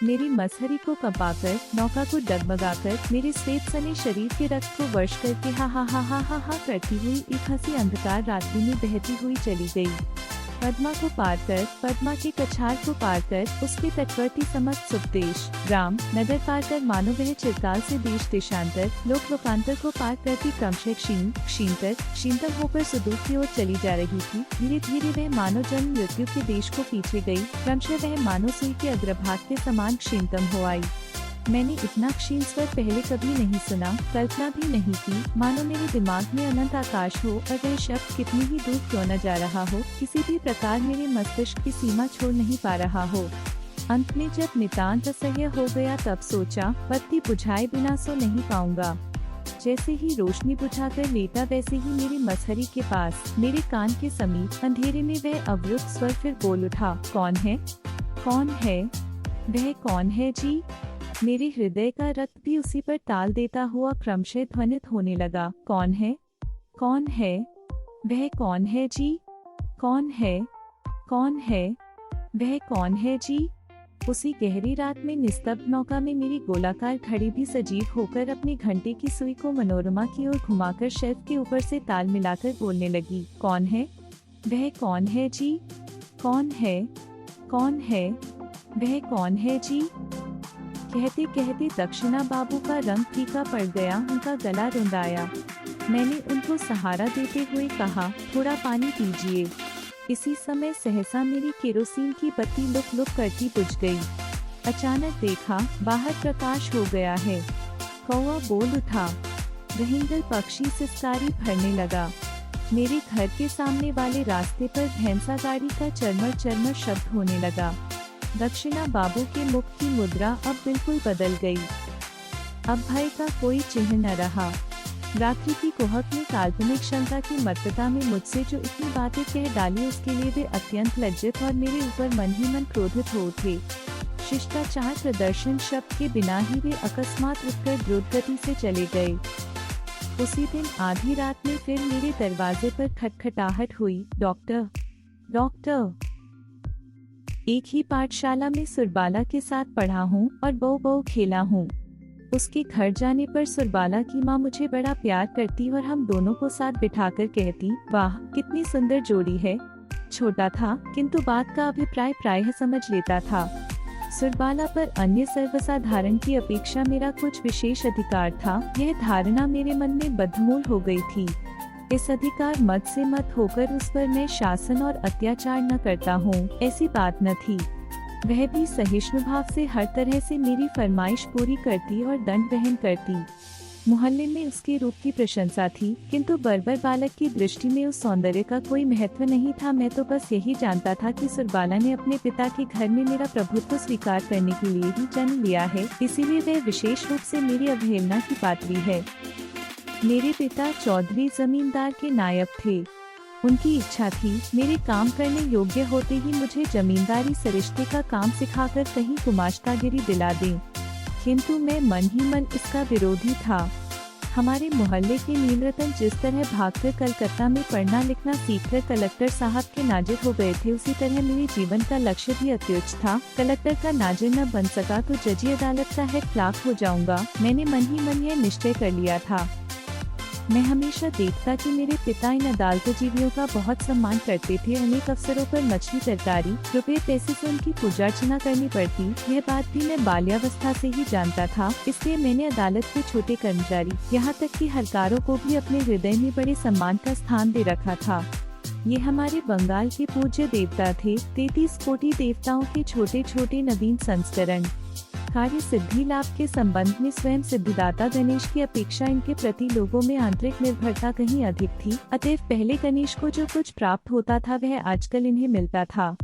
मेरी मसहरी को कंपाकर, नौका को डगमगाकर, मेरे श्वेत सने शरीर के रक्त को वर्ष करके हा हा हा हा हा हा करती हुई एक हंसी अंधकार रात्रि में बहती हुई चली गई। पद्मा को पार कर, पद्मा के कछार को पार कर, उसके तटवर्ती समस्त सुपदेश, ग्राम, नगर पार कर मानो वह चिरकाल से देश देशांतर, लोक लोकांतर को पार करती क्रमशः क्षीण, क्षीणतर, क्षीणतर होकर सुदूर की ओर चली जा रही थी। धीरे धीरे वह मानो जन्म मृत्यु के देश को पीछे गई। क्रमशः वह मानो सुई के अग्रभाग के समान क्षीणतम हो आई। मैंने इतना क्षीण स्वर पहले कभी नहीं सुना, कल्पना भी नहीं की। मानो मेरे दिमाग में अनंत आकाश हो और वह शब्द कितनी ही दूर क्यों न जा रहा हो, किसी भी प्रकार मेरे मस्तिष्क की सीमा छोड़ नहीं पा रहा हो। अंत में जब नितांत असह्य हो गया तब सोचा, बत्ती बुझाए बिना सो नहीं पाऊंगा। जैसे ही रोशनी बुझाकर लेटा वैसे ही मेरी मसहरी के पास, मेरे कान के समीप अंधेरे में वह अवरुद्ध स्वर फिर बोल उठा, कौन है, कौन है, वह कौन है जी। मेरे हृदय का रक्त भी उसी पर ताल देता हुआ क्रमशः ध्वनित होने लगा, कौन है, कौन है, वह कौन है जी, कौन है, कौन है, वह कौन है जी। उसी गहरी रात में निस्तब्ध नौका में मेरी गोलाकार घड़ी भी सजीव होकर अपनी घंटे की सुई को मनोरमा की ओर घुमाकर शेल्फ के ऊपर से ताल मिलाकर बोलने लगी, कौन है, वह कौन है जी, कौन है, कौन है, वह कौन है जी। कहते कहते दक्षिणा बाबू का रंग फीका पड़ गया, उनका गला रुंधाया। मैंने उनको सहारा देते हुए कहा, थोड़ा पानी पीजिए। इसी समय सहसा मेरी केरोसिन की बत्ती लुक लुक करती बुझ गई। अचानक देखा, बाहर प्रकाश हो गया है। कौवा बोल उठा। रहींगल पक्षी सिसकारी भरने लगा। मेरे घर के सामने वाले रास्ते पर भैंसा गाड़ी का चरमर चरमर शब्द होने लगा। दक्षिणा बाबू के मुख की मुद्रा अब बिल्कुल बदल गई। अब भय का कोई चिन्ह न रहा। रात्रि की कुहक में काल्पनिक शंका की मत्तता में मुझसे जो इतनी बातें कह डाली उसके लिए वे अत्यंत लज्जित और मेरे ऊपर मन ही मन क्रोधित हो उठे। शिष्टाचार प्रदर्शन शब्द के बिना ही वे अकस्मात उठकर द्रुत गति से चले गए। उसी दिन आधी रात में फिर मेरे दरवाजे पर खटखटाहट हुई। Doctor, doctor. एक ही पाठशाला में सुरबाला के साथ पढ़ा हूँ और बहु बहु खेला हूँ। उसके घर जाने पर सुरबाला की माँ मुझे बड़ा प्यार करती और हम दोनों को साथ बिठाकर कहती, वाह कितनी सुंदर जोड़ी है। छोटा था किंतु बात का अभिप्राय प्रायः समझ लेता था। सुरबाला पर अन्य सर्वसाधारण की अपेक्षा मेरा कुछ विशेष अधिकार था, यह धारणा मेरे मन में बद्धमूल हो गई थी। इस अधिकार मत से मत होकर उस पर मैं शासन और अत्याचार न करता हूँ, ऐसी बात न थी। वह भी सहिष्णु भाव से हर तरह से मेरी फरमाइश पूरी करती और दंड वहन करती। मोहल्ले में उसके रूप की प्रशंसा थी, किंतु बर्बर बालक की दृष्टि में उस सौंदर्य का कोई महत्व नहीं था। मैं तो बस यही जानता था कि सुरबाला ने अपने पिता के घर में मेरा प्रभुत्व स्वीकार करने के लिए ही जन्म लिया है, इसीलिए वह विशेष रूप से मेरी अवहेलना की पात्री है। मेरे पिता चौधरी जमींदार के नायब थे। उनकी इच्छा थी मेरे काम करने योग्य होते ही मुझे जमींदारी सरिश्ते का काम सिखाकर कहीं गुमाश्तागिरी दिला दें, किंतु मैं मन ही मन इसका विरोधी था। हमारे मोहल्ले के नीलरतन जिस तरह भागकर कलकत्ता में पढ़ना लिखना सीखकर कलेक्टर साहब के नाजिर हो गए थे, उसी तरह मेरे जीवन का लक्ष्य भी अत्युच्च था। कलेक्टर का नाजिर न बन सका तो जजी अदालत का हेड क्लार्क हो जाऊंगा। मैंने मन ही मन यह निश्चय कर लिया था। मैं हमेशा देखता कि मेरे पिता इन अदालतजीवियों का बहुत सम्मान करते थे। अनेक अवसरों पर मछली, तरकारी, रुपए पैसे से उनकी पूजा अर्चना करनी पड़ती। यह बात भी मैं बाल्यावस्था से ही जानता था। इसलिए मैंने अदालत के छोटे कर्मचारी, यहाँ तक कि हलकारों को भी अपने हृदय में बड़े सम्मान का स्थान दे रखा था। ये हमारे बंगाल के पूज्य देवता थे। 33 कोटि देवताओं के छोटे छोटे नवीन संस्करण। कार्य सिद्धि लाभ के संबंध में स्वयं सिद्धिदाता गणेश की अपेक्षा इनके प्रति लोगों में आंतरिक निर्भरता कहीं अधिक थी। अतएव पहले गणेश को जो कुछ प्राप्त होता था वह आजकल इन्हें मिलता था।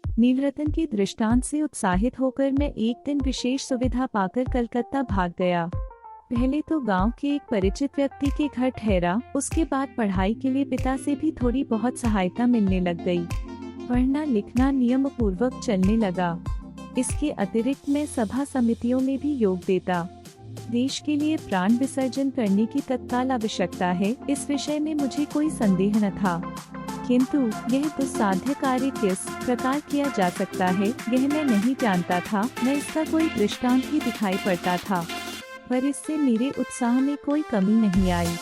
नीलरतन के दृष्टांत से उत्साहित होकर मैं एक दिन विशेष सुविधा पाकर कलकत्ता भाग गया। पहले तो गांव के एक परिचित व्यक्ति के घर ठहरा। उसके बाद पढ़ाई के लिए पिता से भी थोड़ी बहुत सहायता मिलने लग गई। पढ़ना लिखना नियम पूर्वक चलने लगा। इसके अतिरिक्त मैं सभा समितियों में भी योग देता। देश के लिए प्राण विसर्जन करने की तत्काल आवश्यकता है, इस विषय में मुझे कोई संदेह न था। किंतु यह दुस्साध्य कार्य किस प्रकार किया जा सकता है यह मैं नहीं जानता था। न इसका कोई दृष्टांत ही दिखाई पड़ता था, पर इससे मेरे उत्साह में कोई कमी नहीं आई।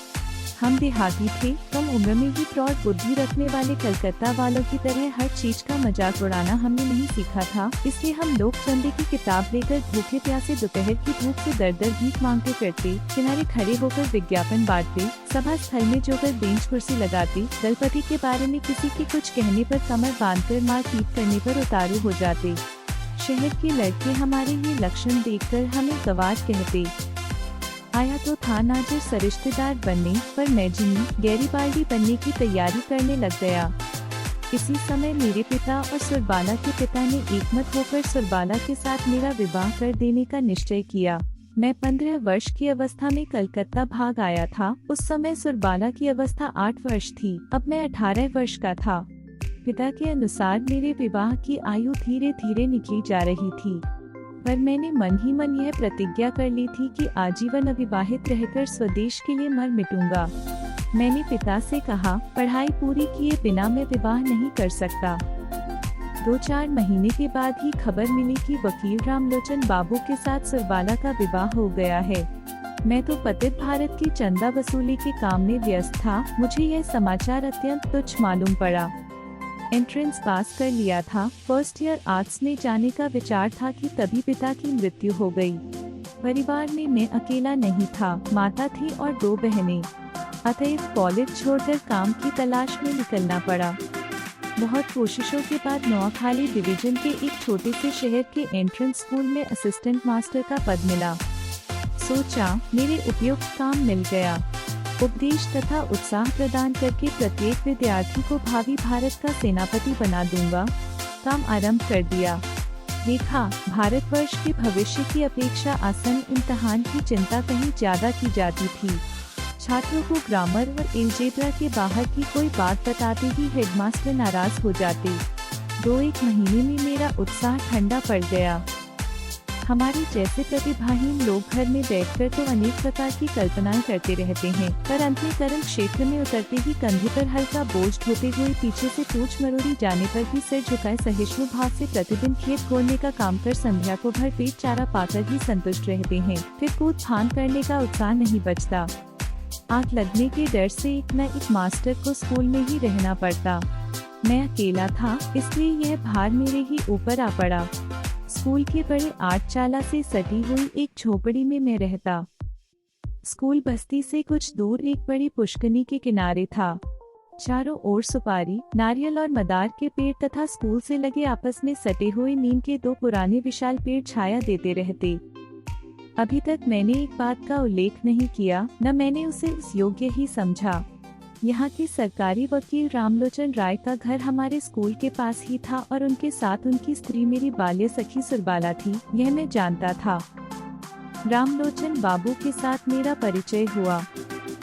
हम देहाती थे, कम उम्र में ही प्रौढ़ बुद्धि रखने वाले कलकत्ता वालों की तरह हर चीज का मजाक उड़ाना हमने नहीं सीखा था। इसलिए हम लोग चंदे की किताब लेकर भूखे प्यासे दोपहर की धूप से दर दर भीख मांगते फिरते, किनारे खड़े होकर विज्ञापन बांटते, सभा स्थल में जोकर बेंच कुर्सी लगाते, दलपति के बारे में किसी के कुछ कहने पर कमर बांधकर मारपीट करने पर उतारू हो जाते। शहर के लड़के हमारे ये लक्षण देखकर हमें गवार कहते। आया तो था नाजिर सरिश्तेदार बनने, पर मैं जिमी गैरीबाल्डी बनने की तैयारी करने लग गया। इसी समय मेरे पिता और सुरबाला के पिता ने एकमत होकर सुरबाला के साथ मेरा विवाह कर देने का निश्चय किया। मैं 15 वर्ष की अवस्था में कलकत्ता भाग आया था। उस समय सुरबाला की अवस्था 8 वर्ष थी। अब मैं 18 वर्ष का था। पिता के अनुसार मेरे विवाह की आयु धीरे धीरे निकली जा रही थी, पर मैंने मन ही मन यह प्रतिज्ञा कर ली थी कि आजीवन अविवाहित रहकर स्वदेश के लिए मर मिटूंगा। मैंने पिता से कहा, पढ़ाई पूरी किए बिना मैं विवाह नहीं कर सकता। 2-4 महीने के बाद ही खबर मिली कि वकील रामलोचन बाबू के साथ सुरबाला का विवाह हो गया है। मैं तो पतित भारत की चंदा वसूली के काम में व्यस्त था। मुझे यह समाचार अत्यंत तुच्छ मालूम पड़ा। एंट्रेंस पास कर लिया था। फर्स्ट ईयर आर्ट्स में जाने का विचार था कि तभी पिता की मृत्यु हो गई। परिवार में मैं अकेला नहीं था, माता थी और 2 बहनें। अतएव कॉलेज छोड़कर काम की तलाश में निकलना पड़ा। बहुत कोशिशों के बाद नौखाली डिवीजन के एक छोटे से शहर के एंट्रेंस स्कूल में असिस्टेंट मास्टर का पद मिला। सोचा मेरे उपयुक्त काम मिल गया। उपदेश तथा उत्साह प्रदान करके प्रत्येक विद्यार्थी को भावी भारत का सेनापति बना दूंगा। काम आरंभ कर दिया। देखा, भारतवर्ष के भविष्य की अपेक्षा आसन इम्तहान की चिंता कहीं ज्यादा की जाती थी। छात्रों को ग्रामर और एल्जेब्रा के बाहर की कोई बात बताते ही हेडमास्टर नाराज हो जाते। 2-1 महीने में मेरा उत्साह ठंडा पड़ गया। हमारे जैसे प्रतिभाहीन लोग घर में बैठकर तो अनेक प्रकार की कल्पनाएं करते रहते हैं, पर अंत में कर्म क्षेत्र में उतरते ही कंधे पर हल्का बोझ ढोते हुए पीछे से पूंछ मरोड़ी जाने पर भी सिर झुकाए सहिष्णु भाव से प्रतिदिन खेत खोलने का काम कर संध्या को भर पेट चारा पाकर ही संतुष्ट रहते हैं। फिर कूद फान करने का उत्साह नहीं बचता। आग लगने के डर से एक न एक मास्टर को स्कूल में ही रहना पड़ता। मैं अकेला था, इसलिए यह भार मेरे ही ऊपर आ पड़ा। स्कूल के बड़े आटचाला से सटी हुई एक झोपड़ी में मैं रहता। स्कूल बस्ती से कुछ दूर एक बड़ी पुष्कनी के किनारे था। चारों ओर सुपारी, नारियल और मदार के पेड़ तथा स्कूल से लगे आपस में सटे हुए नीम के 2 पुराने विशाल पेड़ छाया देते रहते। अभी तक मैंने एक बात का उल्लेख नहीं किया, न मैंने उसे उस योग्य ही समझा। यहाँ के सरकारी वकील रामलोचन राय का घर हमारे स्कूल के पास ही था और उनके साथ उनकी स्त्री मेरी बाल्य सखी सुरबाला थी, यह मैं जानता था। रामलोचन बाबू के साथ मेरा परिचय हुआ।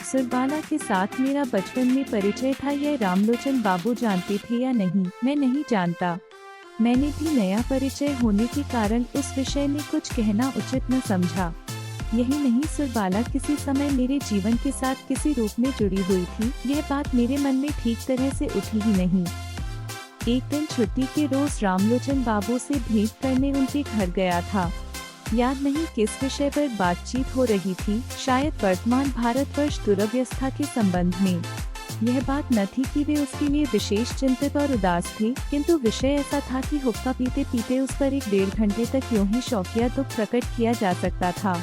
सुरबाला के साथ मेरा बचपन में परिचय था, यह रामलोचन बाबू जानते थे या नहीं मैं नहीं जानता। मैंने भी नया परिचय होने के कारण उस विषय में कुछ कहना उचित न समझा। यही नहीं, सुरबाला किसी समय मेरे जीवन के साथ किसी रूप में जुड़ी हुई थी, यह बात मेरे मन में ठीक तरह से उठी ही नहीं। एक दिन छुट्टी के रोज रामलोचन बाबू से भेंट करने उनके घर गया था। याद नहीं किस विषय पर बातचीत हो रही थी, शायद वर्तमान भारतवर्ष दुरवस्था के संबंध में। यह बात न थी कि वे उसके लिए विशेष चिंतित और उदास थे, किंतु विषय ऐसा था कि हुक्का पीते पीते उस पर 1-1.5 घंटे तक यूं ही शौकिया दुख प्रकट किया जा सकता था।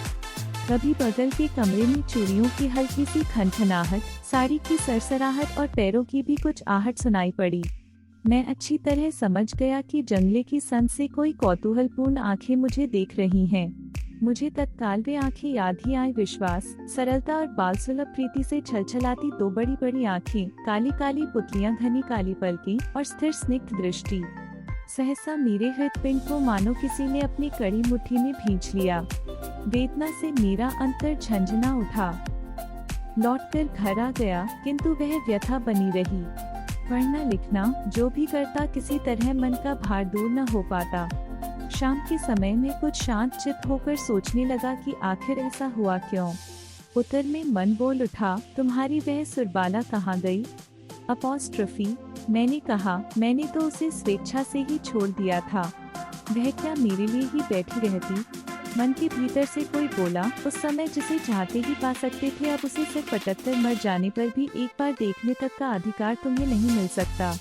कभी बगल के कमरे में चूड़ियों की हल्की सी खनखनाहट, साड़ी की सरसराहट और पैरों की भी कुछ आहट सुनाई पड़ी। मैं अच्छी तरह समझ गया कि जंगले की संत से कोई कौतूहलपूर्ण आंखें मुझे देख रही हैं। मुझे तत्काल वे आंखें याद ही आई, विश्वास, सरलता और बाल सुलभ प्रीति से छलछलाती 2 बड़ी बड़ी आंखें, काली काली पुतलियां, घनी काली पलकें और स्थिर स्निग्ध दृष्टि। सहसा मेरे हृदपिंड को मानो किसी ने अपनी कड़ी मुट्ठी में भींच लिया। वेदना से मेरा अंतर झंझना उठा। लौटकर घर आ गया, किंतु वह व्यथा बनी रही। पढ़ना लिखना जो भी करता, किसी तरह मन का भार दूर न हो पाता। शाम के समय में कुछ शांत चित्त होकर सोचने लगा कि आखिर ऐसा हुआ क्यों। उत्तर में मन बोल उठा, तुम्हारी वह सुरबाला कहाँ गई? अपॉस्ट्रफी। मैंने कहा, मैंने तो उसे स्वेच्छा से ही छोड़ दिया था। वह क्या मेरे लिए ही बैठी रहती? मन के भीतर से कोई बोला, उस समय जिसे चाहते ही पा सकते थे, अब उसे सिर्फ 75 मर जाने पर भी एक बार देखने तक का अधिकार तुम्हें नहीं मिल सकता।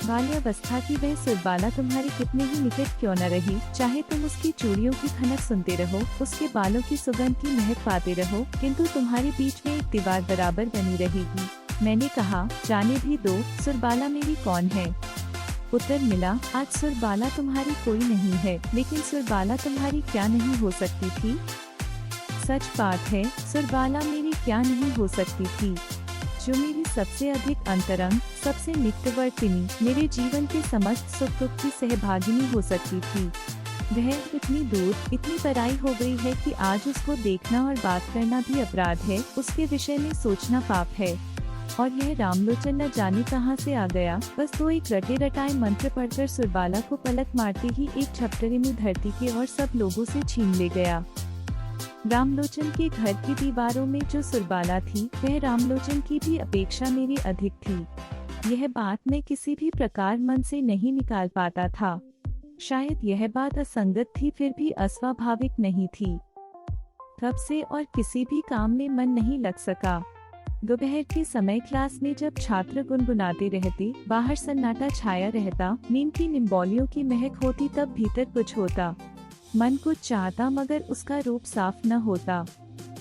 बाल्यावस्था की वह सुरबाला तुम्हारी कितने ही निकट क्यों न रही, चाहे तुम उसकी चूड़ियों की खनक सुनते रहो, उसके बालों की सुगंध की महक पाते रहो, किंतु तुम्हारे बीच में एक दीवार बराबर बनी रहेगी। मैंने कहा, जाने भी दो, सुरबाला मेरी कौन है? उत्तर मिला, आज सुरबाला तुम्हारी कोई नहीं है, लेकिन सुरबाला तुम्हारी क्या नहीं हो सकती थी? सच बात है, सुरबाला मेरी क्या नहीं हो सकती थी, जो मेरी सबसे अधिक अंतरंग, सबसे निकटवर्तिनी, मेरे जीवन के समस्त सुख दुख की सहभागिनी हो सकती थी। वह इतनी दूर, इतनी पराई हो गई है कि आज उसको देखना और बात करना भी अपराध है, उसके विषय में सोचना पाप है। और यह रामलोचन न जाने कहाँ से आ गया, बस तो एक रटे रटाए मंत्र पढ़कर सुरबाला को पलक मारते ही एक झपटरे में धरती के और सब लोगों से छीन ले गया। रामलोचन के घर की दीवारों में जो सुरबाला थी, वह रामलोचन की भी अपेक्षा मेरी अधिक थी। यह बात मैं किसी भी प्रकार मन से नहीं निकाल पाता था। शायद यह बात असंगत थी, फिर भी अस्वाभाविक नहीं थी। तब से और किसी भी काम में मन नहीं लग सका। दोपहर के समय क्लास में जब छात्र गुनगुनाते रहते, बाहर सन्नाटा छाया रहता, नीम की निम्बोलियों की महक होती, तब भीतर कुछ होता। मन कुछ चाहता, मगर उसका रूप साफ न होता।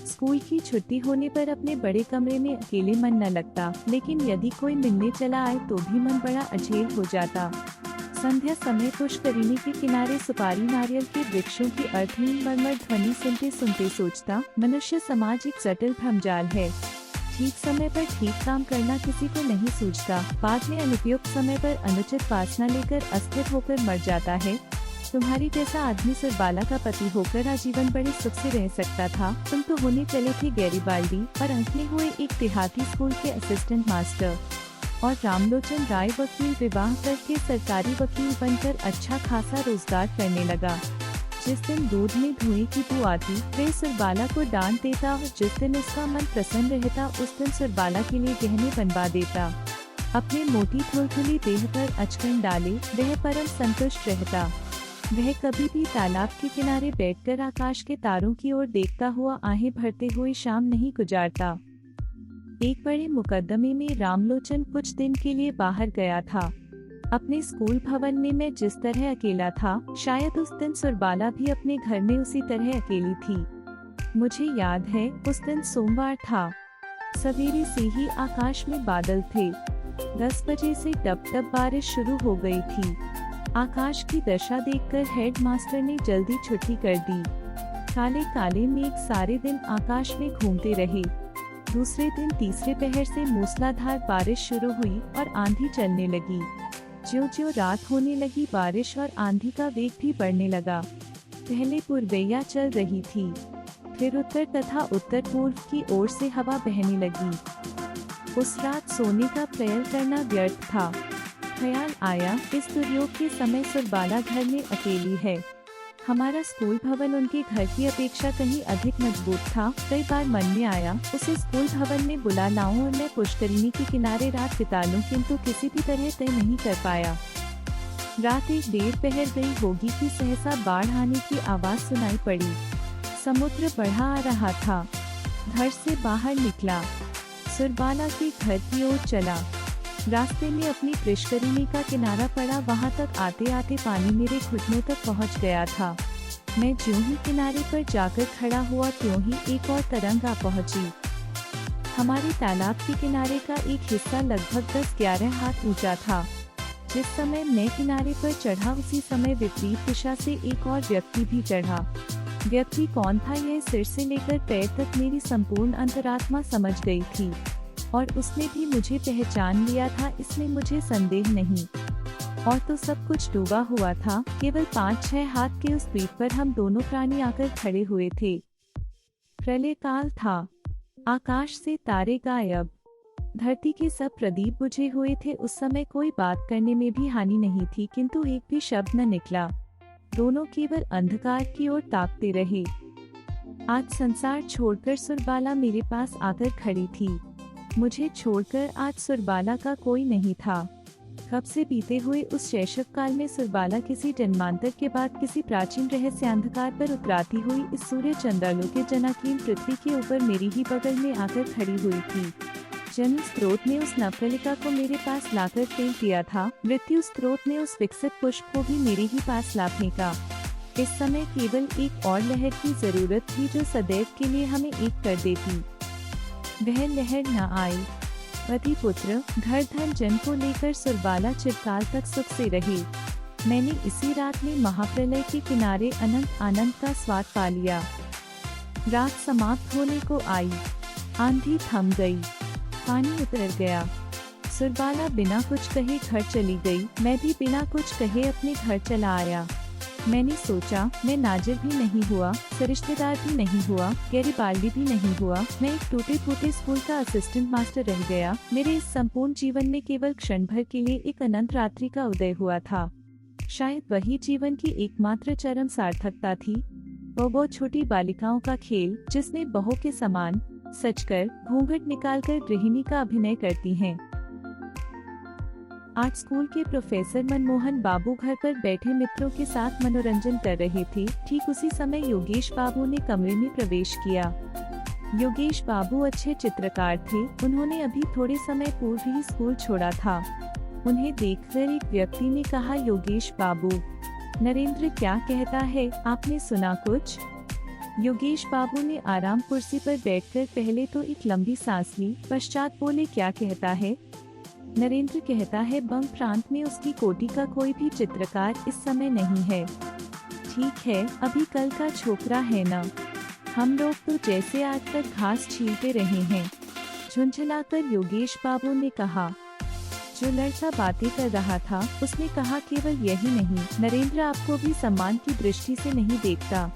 स्कूल की छुट्टी होने पर अपने बड़े कमरे में अकेले मन न लगता, लेकिन यदि कोई मिलने चला आए तो भी मन बड़ा अझेल हो जाता। संध्या समय पुष्करिणी के किनारे सुपारी नारियल के वृक्षों की अर्थहीन मरमर ध्वनि सुनते सुनते सोचता, मनुष्य समाज एक जटिल भ्रमजाल है। ठीक समय पर ठीक काम करना किसी को नहीं सूझता, बाद में अनुपयुक्त समय पर अनुचित वासना लेकर अस्थिर होकर मर जाता है। तुम्हारी जैसा आदमी सुरबाला का पति होकर आजीवन बड़े सुख से रह सकता था। तुम तो होने चले थे गैरीबाल्डी, और अंत में हुए एक देहाती स्कूल के असिस्टेंट मास्टर। और रामलोचन राय वकील विवाह करके सरकारी वकील बनकर अच्छा खासा रोजगार करने लगा। जिस दिन दूध में धुएं की बू आती, वे सुरबाला को डांट देता, और जिस दिन उसका मन प्रसन्न रहता, उस दिन सुरबाला के लिए गहने बनवा देता। अपने मोटी थुलथुली देह पर अचकन डाले वह परम संतुष्ट रहता। वह कभी भी तालाब के किनारे बैठकर आकाश के तारों की ओर देखता हुआ आहें भरते हुए शाम नहीं गुजारता। एक बड़े मुकदमे में रामलोचन कुछ दिन के लिए बाहर गया था। अपने स्कूल भवन में मैं जिस तरह अकेला था, शायद उस दिन सुरबाला भी अपने घर में उसी तरह अकेली थी। मुझे याद है, उस दिन सोमवार था। सवेरे से ही आकाश में बादल थे। 10 बजे से टप टप बारिश शुरू हो गई थी। आकाश की दशा देखकर हेडमास्टर ने जल्दी छुट्टी कर दी। काले काले मेघ सारे दिन आकाश में घूमते रहे। दूसरे दिन तीसरे पहर से मूसलाधार बारिश शुरू हुई और आंधी चलने लगी। ज्यों-ज्यों रात होने लगी, बारिश और आंधी का वेग भी बढ़ने लगा। पहले पूर्वैया चल रही थी, फिर उत्तर तथा उत्तर पूर्व की ओर से हवा बहने लगी। उस रात सोने का प्रयास करना व्यर्थ था। ख्याल आया, इस दुर्योग के समय सुरबाला घर में अकेली है। हमारा स्कूल भवन उनके घर की अपेक्षा कहीं अधिक मजबूत था। कई बार मन में आया, उसे स्कूल भवन में बुला लाऊं और मैं पुष्करिणी के किनारे रात बिता लूं, किंतु किसी भी तरह तय नहीं कर पाया। रात एक देर पहर गई होगी कि सहसा बाढ़ आने की आवाज सुनाई पड़ी। समुद्र बढ़ा आ रहा था। घर से बाहर निकला, सुरबाला के घर की ओर चला। रास्ते में अपनी पुष्करिणी का किनारा पड़ा, वहां तक आते आते पानी मेरे घुटनों तक पहुंच गया था। मैं ज्यों ही किनारे पर जाकर खड़ा हुआ त्यों ही एक और तरंग आ पहुंची। हमारे तालाब के किनारे का एक हिस्सा लगभग 10-11 हाथ ऊंचा था। जिस समय मैं किनारे पर चढ़ा उसी समय विपरीत दिशा से एक और व्यक्ति भी चढ़ा। व्यक्ति कौन था यह सिर से लेकर पैर तक मेरी संपूर्ण अंतरात्मा समझ गई थी, और उसने भी मुझे पहचान लिया था, इसमें मुझे संदेह नहीं। और तो सब कुछ डूबा हुआ था। केवल 5-6 हाथ के उस द्वीप पर हम दोनों प्राणी आकर खड़े हुए थे। प्रलय काल था। आकाश से तारे गायब, धरती के सब प्रदीप बुझे हुए थे। उस समय कोई बात करने में भी हानि नहीं थी, किंतु एक भी शब्द न निकला। दोनों केवल अंधकार की ओर ताकते रहे। आज संसार छोड़कर सुरबाला मेरे पास आकर खड़ी थी। मुझे छोड़कर आज सुरबाला का कोई नहीं था। कब से बीते हुए उस शैशव काल में सुरबाला किसी जन्मांतर के बाद किसी प्राचीन रहस्य अंधकार पर उतराती हुई इस सूर्य चंद्रालोक के जनाकीन पृथ्वी के ऊपर मेरी ही बगल में आकर खड़ी हुई थी। जन्म स्रोत ने उस नवकलिका को मेरे पास लाकर फेंक दिया था। मृत्यु स्रोत ने उस विकसित पुष्प को भी मेरे ही पास ला फेंका। इस समय केवल एक और लहर की जरूरत थी जो सदैव के लिए हमें एक कर देती। वह लहर न आई। पति पुत्र घर धन जन को लेकर सुरबाला चिरकाल तक सुख से रही। मैंने इसी रात में महाप्रलय के किनारे अनंत आनंद का स्वाद पा लिया। रात समाप्त होने को आई। आंधी थम गई, पानी उतर गया। सुरबाला बिना कुछ कहे घर चली गई। मैं भी बिना कुछ कहे अपने घर चला आया। मैंने सोचा, मैं नाजिर भी नहीं हुआ, सरिश्तेदार भी नहीं हुआ, गैरिबाल्डी भी नहीं हुआ। मैं एक टूटे फूटे स्कूल का असिस्टेंट मास्टर रह गया। मेरे इस संपूर्ण जीवन में केवल क्षण भर के लिए एक अनंत रात्रि का उदय हुआ था। शायद वही जीवन की एकमात्र चरम सार्थकता थी। वो छोटी बालिकाओं का खेल, जिसमें बहू के समान सचकर घूंघट निकालकर गृहिणी का अभिनय करती हैं। आज स्कूल के प्रोफेसर मनमोहन बाबू घर पर बैठे मित्रों के साथ मनोरंजन कर रहे थे। ठीक उसी समय योगेश बाबू ने कमरे में प्रवेश किया। योगेश बाबू अच्छे चित्रकार थे। उन्होंने अभी थोड़े समय पूर्व ही स्कूल छोड़ा था। उन्हें देखकर एक व्यक्ति ने कहा, योगेश बाबू, नरेंद्र क्या कहता है, आपने सुना कुछ? योगेश बाबू ने आराम कुर्सी पर बैठकर पहले तो एक लंबी सांस ली, पश्चात बोले, क्या कहता है? नरेंद्र कहता है बंग प्रांत में उसकी कोटि का कोई भी चित्रकार इस समय नहीं है। ठीक है, अभी कल का छोकरा है न, हम लोग तो जैसे आज तक घास छीलते रहे हैं। झुंझलाकर योगेश बाबू ने कहा। जो लड़का बातें कर रहा था उसने कहा, केवल यही नहीं, नरेंद्र आपको भी सम्मान की दृष्टि से नहीं देखता।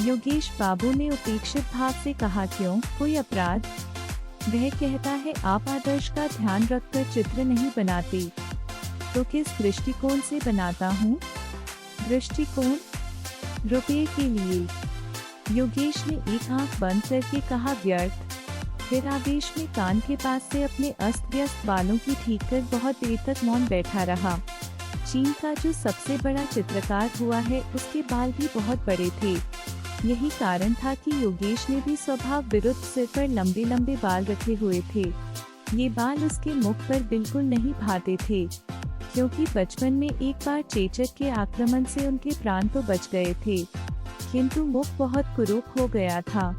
योगेश बाबू ने उपेक्षित भाव से कहा, क्यों, कोई अपराध? वह कहता है, आप आदर्श का ध्यान रखकर चित्र नहीं बनाते। तो किस दृष्टिकोण से बनाता हूँ? दृष्टिकोण? रुपये के लिए। योगेश ने एक आंख बंद करके कहा, व्यर्थ। फिर आवेश में कान के पास से अपने अस्त व्यस्त बालों की ठीक कर बहुत देर तक मौन बैठा रहा। चीन का जो सबसे बड़ा चित्रकार हुआ है, उसके बाल भी बहुत बड़े थे। यही कारण था कि योगेश ने भी स्वभाव विरुद्ध सिर पर लंबे लंबे बाल रखे हुए थे। ये बाल उसके मुख पर बिल्कुल नहीं भाते थे, क्योंकि बचपन में एक बार चेचक के आक्रमण से उनके प्राण तो बच गए थे, किंतु मुख बहुत कुरूप हो गया था।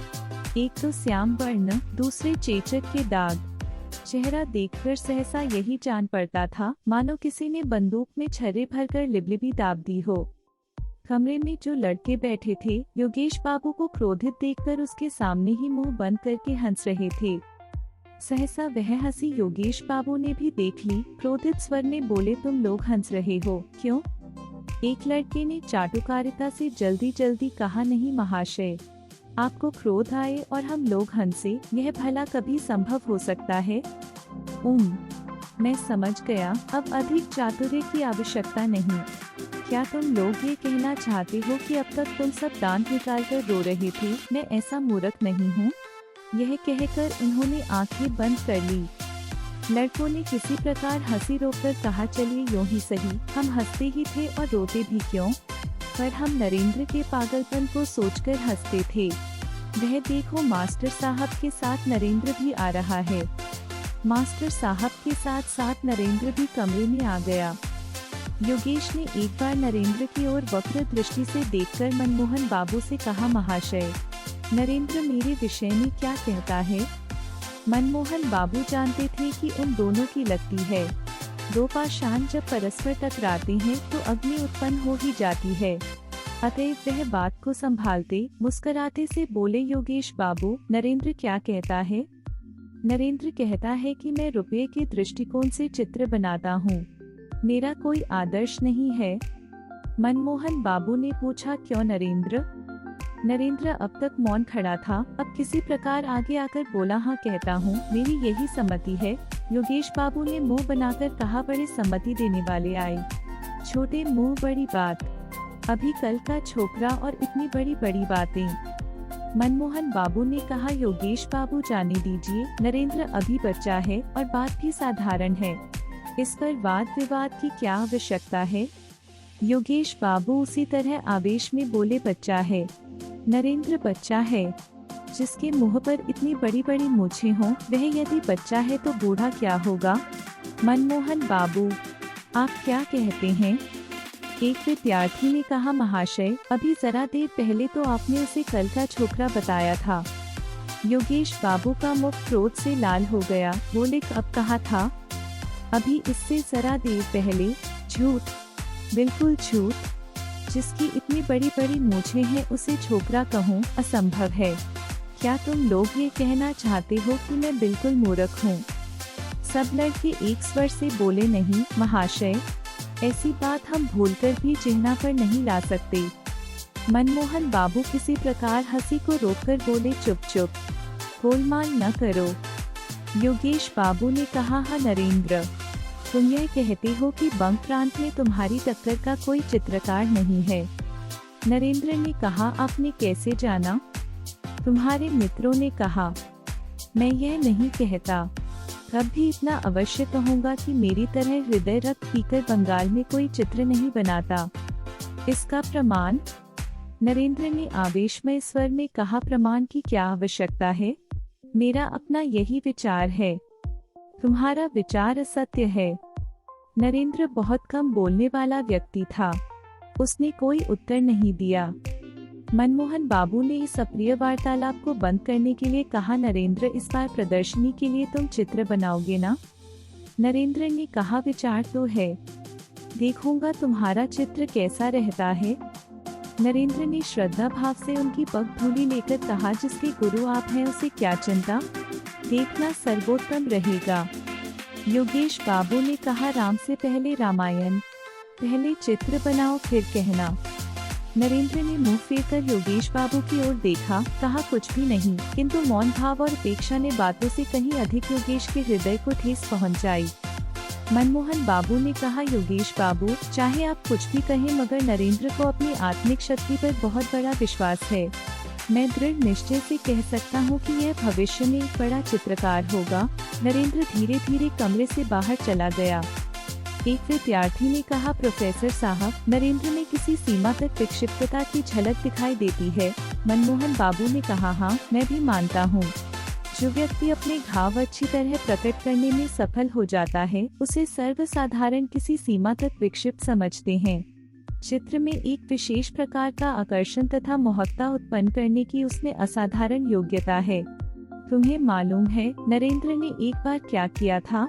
एक तो श्याम वर्ण, दूसरे चेचक के दाग। चेहरा देखकर सहसा यही जान पड़ता था मानो किसी ने बंदूक में छर्रे भरकर लिबलिबी दाब दी हो। कमरे में जो लड़के बैठे थे, योगेश बाबू को क्रोधित देखकर उसके सामने ही मुंह बंद करके हंस रहे थे। सहसा वह हंसी योगेश बाबू ने भी देख ली। क्रोधित स्वर में बोले, तुम लोग हंस रहे हो, क्यों? एक लड़के ने चाटुकारिता से जल्दी जल्दी कहा, नहीं महाशय, आपको क्रोध आए और हम लोग हंसे, यह भला कभी संभव हो सकता है? मैं समझ गया, अब अधिक चातुर्य की आवश्यकता नहीं। क्या तुम लोग ये कहना चाहते हो कि अब तक तुम सब दांत निकालकर रो रहे थे? मैं ऐसा मूर्ख नहीं हूँ। यह कहकर उन्होंने आंखें बंद कर ली। लड़कों ने किसी प्रकार हंसी रोककर कहा, चलिए यूं ही सही, हम हंसते ही थे और रोते भी क्यों। पर हम नरेंद्र के पागलपन को सोचकर हंसते थे। वह देखो, मास्टर साहब के साथ नरेंद्र भी आ रहा है। मास्टर साहब के साथ साथ नरेंद्र भी कमरे में आ गया। योगेश ने एक बार नरेंद्र की ओर वक्र दृष्टि से देखकर मनमोहन बाबू से कहा, महाशय, नरेंद्र मेरे विषय में क्या कहता है। मनमोहन बाबू जानते थे कि उन दोनों की लगती है। दो पाषाण जब परस्पर टकराते हैं तो अग्नि उत्पन्न हो ही जाती है। अतएव वह बात को संभालते मुस्कुराते से बोले, योगेश बाबू, नरेंद्र क्या कहता है। नरेंद्र कहता है कि मैं रुपये के दृष्टिकोण से चित्र बनाता हूँ, मेरा कोई आदर्श नहीं है। मनमोहन बाबू ने पूछा, क्यों नरेंद्र। नरेंद्र अब तक मौन खड़ा था, अब किसी प्रकार आगे आकर बोला, हाँ कहता हूँ, मेरी यही सम्मति है। योगेश बाबू ने मुंह बनाकर कहा, बड़े सम्मति देने वाले आए। छोटे मुंह बड़ी बात, अभी कल का छोकरा और इतनी बड़ी बड़ी बातें। मनमोहन बाबू ने कहा, योगेश बाबू जाने दीजिए, नरेंद्र अभी बच्चा है और बात भी साधारण है, इस पर वाद विवाद की क्या आवश्यकता है। योगेश बाबू उसी तरह आवेश में बोले, बच्चा है, नरेंद्र बच्चा है, जिसके मुंह पर इतनी बड़ी बड़ी मूछें हों, वह यदि बच्चा है तो बूढ़ा क्या होगा। मनमोहन बाबू, आप क्या कहते हैं। एक विद्यार्थी ने कहा, महाशय, अभी जरा देर पहले तो आपने उसे कल का छोकरा बताया था। योगेश बाबू का मुख क्रोध से लाल हो गया, बोले, अब कहा था। अभी इससे जरा देर पहले। झूठ, बिल्कुल झूठ, जिसकी इतनी बड़ी बड़ी मूछें हैं उसे छोकरा कहूँ, असंभव है। क्या तुम लोग ये कहना चाहते हो कि मैं बिल्कुल मूर्ख हूँ। सब लड़के एक स्वर से बोले, नहीं महाशय, ऐसी बात हम भूलकर भी चिन्ह पर नहीं ला सकते। मनमोहन बाबू किसी प्रकार हंसी को रोककर बोले, चुप चुप, गोलमाल न करो। योगेश बाबू ने कहा, हाँ नरेंद्र, तुम यह कहते हो कि बंग प्रांत में तुम्हारी टक्कर का कोई चित्रकार नहीं है। नरेंद्र ने कहा, आपने कैसे जाना। तुम्हारे मित्रों ने कहा। मैं यह नहीं कहता, तब भी इतना अवश्य कहूँगा कि मेरी तरह हृदय रक्त पीकर बंगाल में कोई चित्र नहीं बनाता। इसका प्रमाण। नरेंद्र ने आवेशमय स्वर में कहा, प्रमाण की क्या आवश्यकता है, मेरा अपना यही विचार है, तुम्हारा विचार असत्य है। नरेंद्र बहुत कम बोलने वाला व्यक्ति था, उसने कोई उत्तर नहीं दिया। मनमोहन बाबू ने इस अप्रिय वार्तालाप को बंद करने के लिए कहा, नरेंद्र, इस बार प्रदर्शनी के लिए तुम चित्र बनाओगे ना। नरेंद्र ने कहा, विचार तो है, देखूंगा तुम्हारा चित्र कैसा रहता है। नरेंद्र ने श्रद्धा भाव से उनकी पगधूली लेकर कहा, जिसके गुरु आप हैं उसे क्या चिंता, देखना सर्वोत्तम रहेगा। योगेश बाबू ने कहा, राम से पहले रामायण, पहले चित्र बनाओ फिर कहना। नरेंद्र ने मुंह फेरकर योगेश बाबू की ओर देखा, कहा, कुछ भी नहीं, किंतु मौन भाव और अपेक्षा ने बातों से कहीं अधिक योगेश के हृदय को ठेस पहुंचाई। मनमोहन बाबू ने कहा, योगेश बाबू, चाहे आप कुछ भी कहें, मगर नरेंद्र को अपनी आत्मिक शक्ति पर बहुत बड़ा विश्वास है। मैं दृढ़ निश्चय से कह सकता हूँ कि यह भविष्य में एक बड़ा चित्रकार होगा। नरेंद्र धीरे धीरे कमरे से बाहर चला गया। एक विद्यार्थी ने कहा, प्रोफेसर साहब, नरेंद्र में किसी सीमा तक विक्षिप्तता की झलक दिखाई देती है। मनमोहन बाबू ने कहा, हाँ मैं भी मानता हूँ। जो व्यक्ति अपने घाव अच्छी तरह प्रकट करने में सफल हो जाता है, उसे सर्वसाधारण किसी सीमा तक विक्षिप्त समझते हैं। चित्र में एक विशेष प्रकार का आकर्षण तथा मोहकता उत्पन्न करने की उसमें असाधारण योग्यता है। तुम्हें मालूम है नरेंद्र ने एक बार क्या किया था।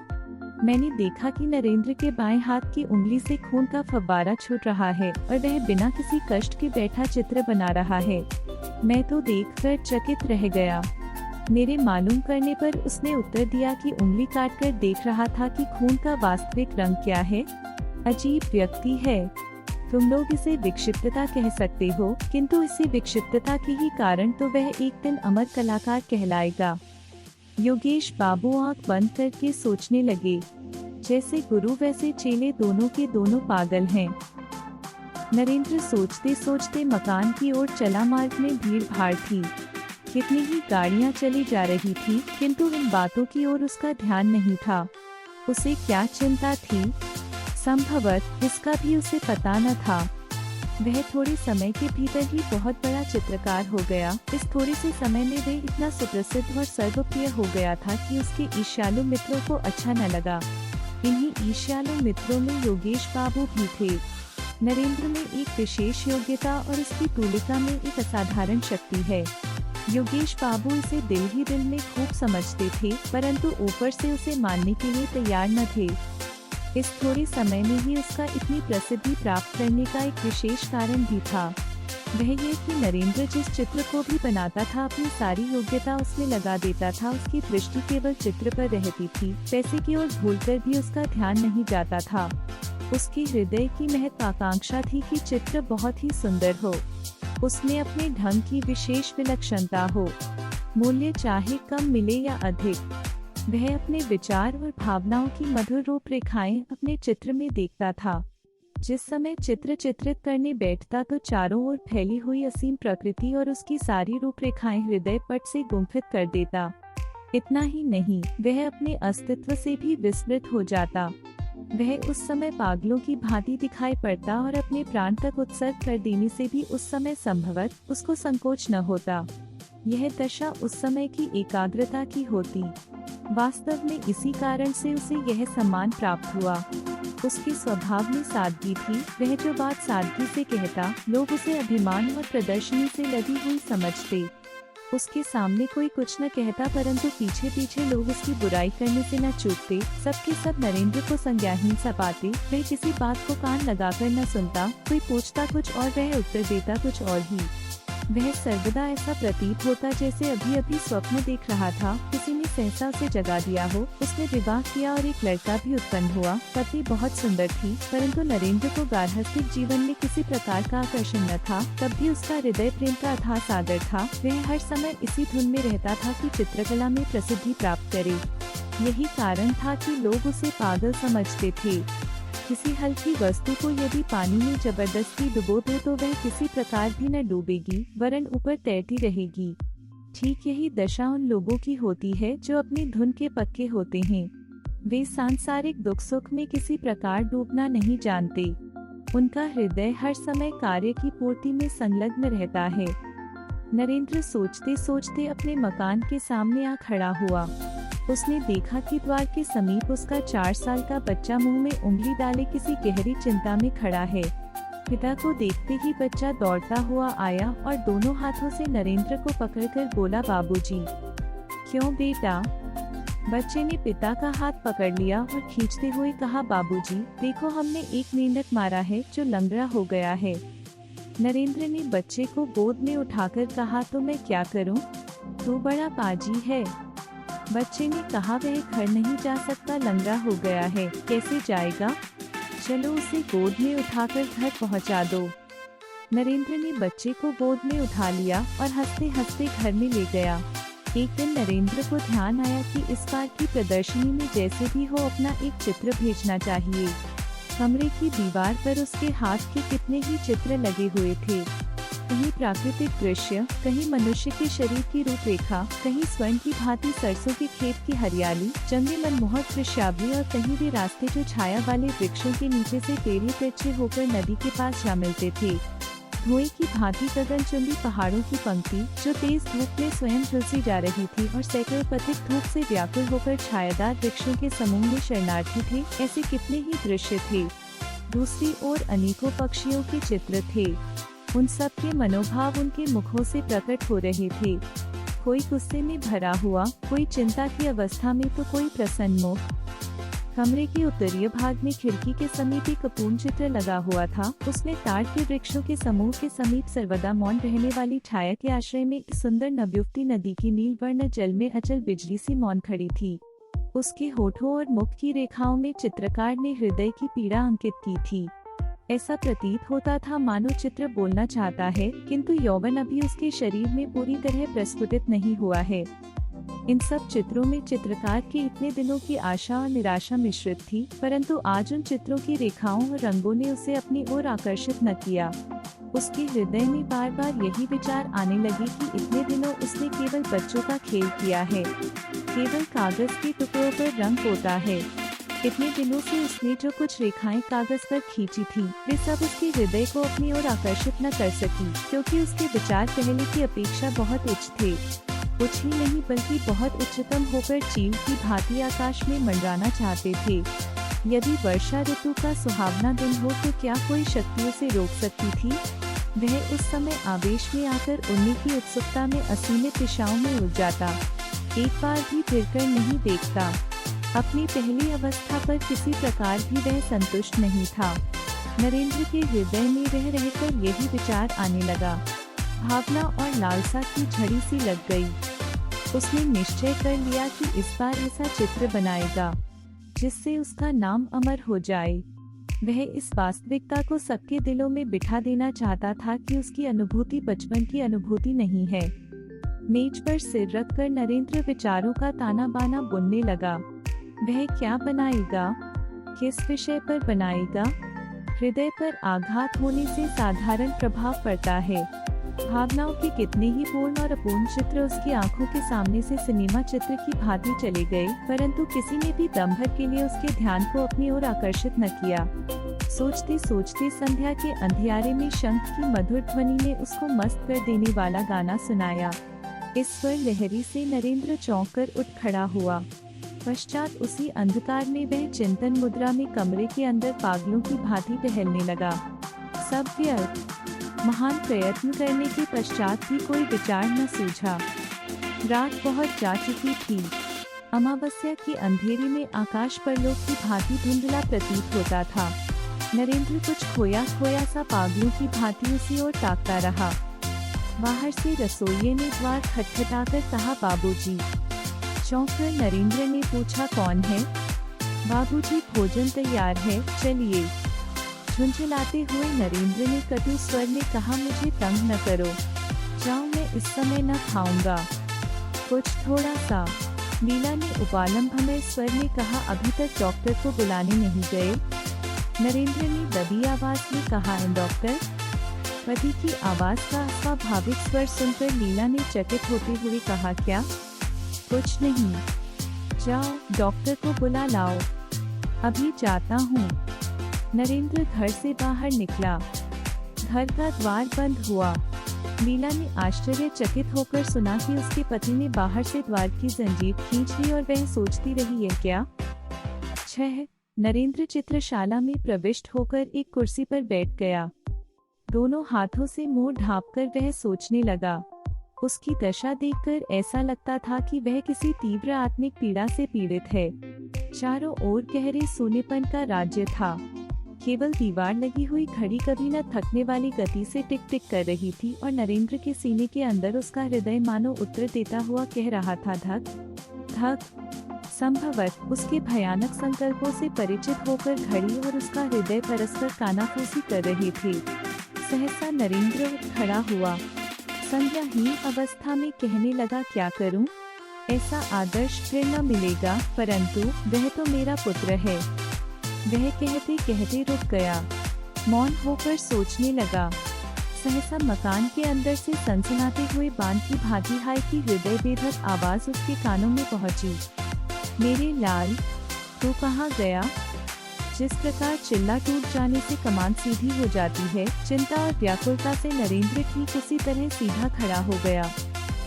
मैंने देखा कि नरेंद्र के बाएं हाथ की उंगली से खून का फव्वारा छूट रहा है और वह बिना किसी कष्ट के बैठा चित्र बना रहा है। मैं तो देखकर चकित रह गया। मेरे मालूम करने पर उसने उत्तर दिया कि उंगली काटकर देख रहा था कि खून का वास्तविक रंग क्या है। अजीब व्यक्ति है। तुम लोग इसे विक्षिप्तता कह सकते हो, किंतु इसी विक्षिप्तता के ही कारण तो वह एक दिन अमर कलाकार कहलाएगा। योगेश बाबू आंख बंद करके सोचने लगे। जैसे गुरु वैसे चेले, दोनों के दोनों पागल हैं। नरेंद्र सोचते सोचते मकान की ओर चला। मार्ग में भीड़ भाड़ थी, कितनी ही गाड़ियां चली जा रही थी, किंतु इन बातों की ओर उसका ध्यान नहीं था। उसे क्या चिंता थी? संभवतः इसका भी उसे पता न था। वह थोड़े समय के भीतर ही बहुत बड़ा चित्रकार हो गया। इस थोड़े से समय में वह इतना सुप्रसिद्ध और सर्वप्रिय हो गया था कि उसके ईर्ष्यालु मित्रों को अच्छा न लगा। इन्हीं ईर्ष्यालु मित्रों में योगेश बाबू भी थे। नरेंद्र में एक विशेष योग्यता और उसकी तूलिका में एक असाधारण शक्ति है। योगेश बाबू इसे दिल ही दिल में खूब समझते थे, परंतु ऊपर से उसे मानने के लिए तैयार न थे। इस थोड़े समय में ही उसका इतनी प्रसिद्धि प्राप्त करने का एक विशेष कारण भी था। वह ये कि नरेंद्र जिस चित्र को भी बनाता था अपनी सारी योग्यता उसमें लगा देता था। उसकी दृष्टि केवल चित्र पर रहती थी, पैसे की ओर भूलकर भी उसका ध्यान नहीं जाता था। उसके हृदय की महत्वाकांक्षा थी कि चित्र बहुत ही सुंदर हो, उसमें अपने ढंग की विशेष विलक्षणता हो, मूल्य चाहे कम मिले या अधिक। वह अपने विचार और भावनाओं की मधुर रूपरेखाएं अपने चित्र में देखता था। जिस समय चित्र चित्रित करने बैठता तो चारों ओर फैली हुई असीम प्रकृति और उसकी सारी रूपरेखाएं हृदय पट से गुंफित कर देता। इतना ही नहीं, वह अपने अस्तित्व से भी विस्मृत हो जाता। वह उस समय पागलों की भांति दिखाई पड़ता और अपने प्राण तक उत्सर्ग कर देने से भी उस समय संभवतः उसको संकोच न होता। यह दशा उस समय की एकाग्रता की होती। वास्तव में इसी कारण से उसे यह सम्मान प्राप्त हुआ। उसके स्वभाव में सादगी थी। वह जो बात सादगी से कहता, लोग उसे अभिमान और प्रदर्शनी से लगी हुई समझते। उसके सामने कोई कुछ न कहता, परंतु पीछे पीछे लोग उसकी बुराई करने से न चूकते। सबके सब नरेंद्र को संज्ञाहीन सा पाते। वह किसी बात को कान लगाकर न सुनता। कोई पूछता कुछ और वह उत्तर देता कुछ और ही। वह सर्वदा ऐसा प्रतीत होता जैसे अभी अभी स्वप्न देख रहा था। किसी ने सहसा उसे जगा दिया हो। उसने विवाह किया और एक लड़का भी उत्पन्न हुआ। पत्नी बहुत सुंदर थी, परंतु नरेंद्र को गार्हस्थ्यिक जीवन में किसी प्रकार का आकर्षण न था। तब भी उसका हृदय प्रेम का अथाह सागर था। वह हर समय इसी धुन में रहता था कि चित्रकला में प्रसिद्धि प्राप्त करे। यही कारण था कि लोग उसे पागल समझते थे। किसी हल्की वस्तु को यदि पानी में जबरदस्ती डुबो दो तो वह किसी प्रकार भी न डूबेगी, वरन ऊपर तैरती रहेगी। ठीक यही दशा उन लोगों की होती है जो अपनी धुन के पक्के होते हैं। वे सांसारिक दुख सुख में किसी प्रकार डूबना नहीं जानते। उनका हृदय हर समय कार्य की पूर्ति में संलग्न रहता है। नरेंद्र सोचते सोचते अपने मकान के सामने आ खड़ा हुआ। उसने देखा कि द्वार के समीप उसका 4 साल का बच्चा मुंह में उंगली डाले किसी गहरी चिंता में खड़ा है। पिता को देखते ही बच्चा दौड़ता हुआ आया और दोनों हाथों से नरेंद्र को पकड़कर बोला, बाबूजी। क्यों बेटा? बच्चे ने पिता का हाथ पकड़ लिया और खींचते हुए कहा, बाबूजी, देखो हमने एक मेंढक मारा है जो लंगड़ा हो गया है। नरेंद्र ने बच्चे को गोद में उठाकर कहा, तो मैं क्या करूं? तू बड़ा पाजी है। बच्चे ने कहा, वह घर नहीं जा सकता, लंगड़ा हो गया है। कैसे जाएगा? चलो उसे गोद में उठाकर घर पहुंचा दो। नरेंद्र ने बच्चे को गोद में उठा लिया और हंसते हंसते घर में ले गया। एक दिन नरेंद्र को ध्यान आया कि इस बार की प्रदर्शनी में जैसे भी हो अपना एक चित्र भेजना चाहिए। कमरे की दीवार पर उसके हाथ के कितने ही चित्र लगे हुए थे। कहीं प्राकृतिक दृश्य, कहीं मनुष्य के शरीर की रूपरेखा, कहीं स्वर्ण की भांति सरसों के खेत की हरियाली, जंगली मनमोहक दृश्यावली और कहीं भी रास्ते जो छाया वाले वृक्षों के नीचे से टेढ़े तिरछे होकर नदी के पास जा मिलते थे। धुएं की भांति गगनचुंबी पहाड़ों की पंक्ति जो तेज धूप में स्वयं झुलसी जा रही थी और सैकड़ों पथिक धूप से व्याकुल होकर छायादार वृक्षों के समूह में शरणार्थी थे। ऐसे कितने ही दृश्य थे। दूसरी ओर अनेकों पक्षियों के चित्र थे। उन सब के मनोभाव उनके मुखों से प्रकट हो रहे थे। कोई गुस्से में भरा हुआ, कोई चिंता की अवस्था में तो कोई प्रसन्नमुख। कमरे के उत्तरीय भाग में खिड़की के समीप एक अपूर्ण चित्र लगा हुआ था। उसमें ताड़ के वृक्षों के समूह के समीप सर्वदा मौन रहने वाली छाया के आश्रय में एक सुंदर नवयुवती नदी की नीलवर्ण जल में अचल बिजली सी मौन खड़ी थी। उसके होठों और मुख की रेखाओं में चित्रकार ने हृदय की पीड़ा अंकित की थी। ऐसा प्रतीत होता था मानो चित्र बोलना चाहता है, किंतु यौवन अभी उसके शरीर में पूरी तरह प्रस्फुटित नहीं हुआ है। इन सब चित्रों में चित्रकार की इतने दिनों की आशा और निराशा मिश्रित थी, परंतु आज उन चित्रों की रेखाओं और रंगों ने उसे अपनी ओर आकर्षित न किया। उसके हृदय में बार बार यही विचार आने लगे कि इतने दिनों उसने केवल बच्चों का खेल किया है, केवल कागज के टुकड़ों पर रंग पोता है। इतने दिनों से उसने जो कुछ रेखाएं कागज पर खींची थी, वे सब उसके हृदय को अपनी ओर आकर्षित न कर सकी, क्योंकि उसके विचार पहले की अपेक्षा बहुत उच्च थे। उच्च ही नहीं बल्कि बहुत उच्चतम होकर चील की भांति आकाश में मंडराना चाहते थे। यदि वर्षा ऋतु का सुहावना दिन हो तो क्या कोई शक्ति उसे रोक सकती थी? वह उस समय आवेश में आकर उड़ने की उत्सुकता में असीमित दिशाओं में उड़ जाता, एक बार भी फिरकर नहीं देखता। अपनी पहली अवस्था पर किसी प्रकार भी वह संतुष्ट नहीं था। नरेंद्र के हृदय में रह रहकर यही विचार आने लगा। भावना और लालसा की झड़ी सी लग गई। उसने निश्चय कर लिया कि इस बार ऐसा चित्र बनाएगा जिससे उसका नाम अमर हो जाए। वह इस वास्तविकता को सबके दिलों में बिठा देना चाहता था कि उसकी अनुभूति बचपन की अनुभूति नहीं है। मेज पर सिर रखकर नरेंद्र विचारों का ताना बाना बुनने लगा। वह क्या बनाएगा, किस विषय पर बनाएगा? हृदय पर आघात होने से साधारण प्रभाव पड़ता है। भावनाओं के कितने ही पूर्ण और अपूर्ण चित्र उसकी आंखों के सामने से सिनेमा चित्र की भांति चले गए, परंतु किसी ने भी दम भर के लिए उसके ध्यान को अपनी ओर आकर्षित न किया। सोचते सोचते संध्या के अंधियारे में शंख की मधुर ध्वनि ने उसको मस्त कर देने वाला गाना सुनाया। इस स्वर लहरी से नरेंद्र चौंक कर उठ खड़ा हुआ। पश्चात उसी अंधकार में वह चिंतन मुद्रा में कमरे के अंदर पागलों की भांति टहलने लगा। सब व्यर्थ। महान प्रयत्न करने के पश्चात भी कोई विचार न सूझा। रात बहुत जा चुकी थी। अमावस्या के अंधेरे में आकाश परलोक की भांति धुंधला प्रतीत होता था। नरेंद्र कुछ खोया खोया सा पागलों की भांति उसी ओर ताकता रहा। बाहर से रसोइये ने द्वार खटखटाकर कहा, बाबूजी। चौंककर नरेंद्र ने पूछा, कौन है? बाबूजी, भोजन तैयार है, चलिए। झुंझुलाते हुए नरेंद्र ने कटु स्वर में कहा, मुझे तंग न करो, जाओ, मैं इस समय न खाऊंगा, कुछ थोड़ा सा। लीला ने उपालंभमय स्वर में कहा, अभी तक डॉक्टर को बुलाने नहीं गए? नरेंद्र ने दबी आवाज में कहा, डॉक्टर? पति की आवाज का स्वाभाविक स्वर सुनकर लीला ने चकित होते हुए कहा, क्या? कुछ नहीं, जाओ डॉक्टर को बुला लाओ। अभी जाता हूँ। नरेंद्र घर से बाहर निकला। घर का द्वार बंद हुआ। लीला ने आश्चर्यचकित होकर सुना कि उसके पति ने बाहर से द्वार की जंजीर खींच ली और वह सोचती रही, है क्या? 6 नरेंद्र चित्रशाला में प्रविष्ट होकर एक कुर्सी पर बैठ गया। दोनों हाथों से मुंह ढांपकर वह सोचने लगा। उसकी दशा देखकर ऐसा लगता था कि वह किसी तीव्र आत्मिक पीड़ा से पीड़ित है। चारों ओर गहरे सोनेपन का राज्य था। केवल दीवार लगी हुई घड़ी कभी न थकने वाली गति से टिक टिक कर रही थी और नरेंद्र के सीने के अंदर उसका हृदय मानो उत्तर देता हुआ कह रहा था, धक धक। संभवतः उसके भयानक संकल्पों से परिचित होकर घड़ी और उसका हृदय परस्पर कानाफूसी कर रहे थे। सहसा नरेंद्र खड़ा हुआ। संज्ञाहीन अवस्था में कहने लगा, क्या करूं? ऐसा आदर्श फिर न मिलेगा, परंतु वह तो मेरा पुत्र है। वह कहते कहते रुक गया, मौन होकर सोचने लगा। सहसा मकान के अंदर से सनसनाते हुए बांध की भांति हाय की हृदय बेधक आवाज उसके कानों में पहुंची, मेरे लाल, तू कहाँ गया? जिस प्रकार चिल्ला टूट जाने से कमान सीधी हो जाती है, चिंता और व्याकुलता से नरेंद्र ठीक उसी तरह सीधा खड़ा हो गया।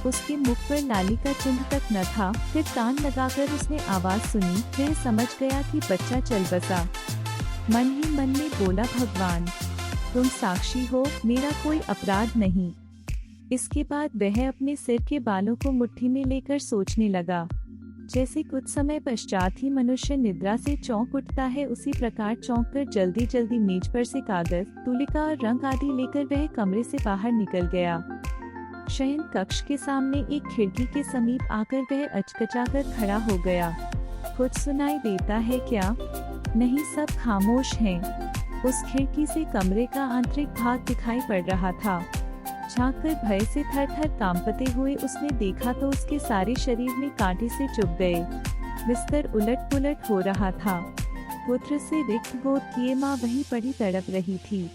उसके मुख पर लाली का चिन्ह तक न था। फिर कान लगाकर उसने आवाज सुनी। फिर समझ गया कि बच्चा चल बसा। मन ही मन में बोला, भगवान तुम साक्षी हो, मेरा कोई अपराध नहीं। इसके बाद वह अपने सिर के बालों को मुट्ठी में लेकर सोचने लगा। जैसे कुछ समय पश्चात ही मनुष्य निद्रा से चौंक उठता है, उसी प्रकार चौंक कर जल्दी जल्दी मेज पर से कागज, तुलिका और रंग आदि लेकर वह कमरे से बाहर निकल गया। शयन कक्ष के सामने एक खिड़की के समीप आकर वह अचकचाकर खड़ा हो गया। कुछ सुनाई देता है क्या? नहीं, सब खामोश हैं। उस खिड़की से कमरे का आंतरिक भाग दिखाई पड़ रहा था। झांककर भय से थर थर कांपते हुए उसने देखा तो उसके सारे शरीर में कांटे से चुभ गए। बिस्तर उलट पुलट हो रहा था। पुत्र से रिक्त बोध किए माँ वहीं पड़ी तड़प रही थी।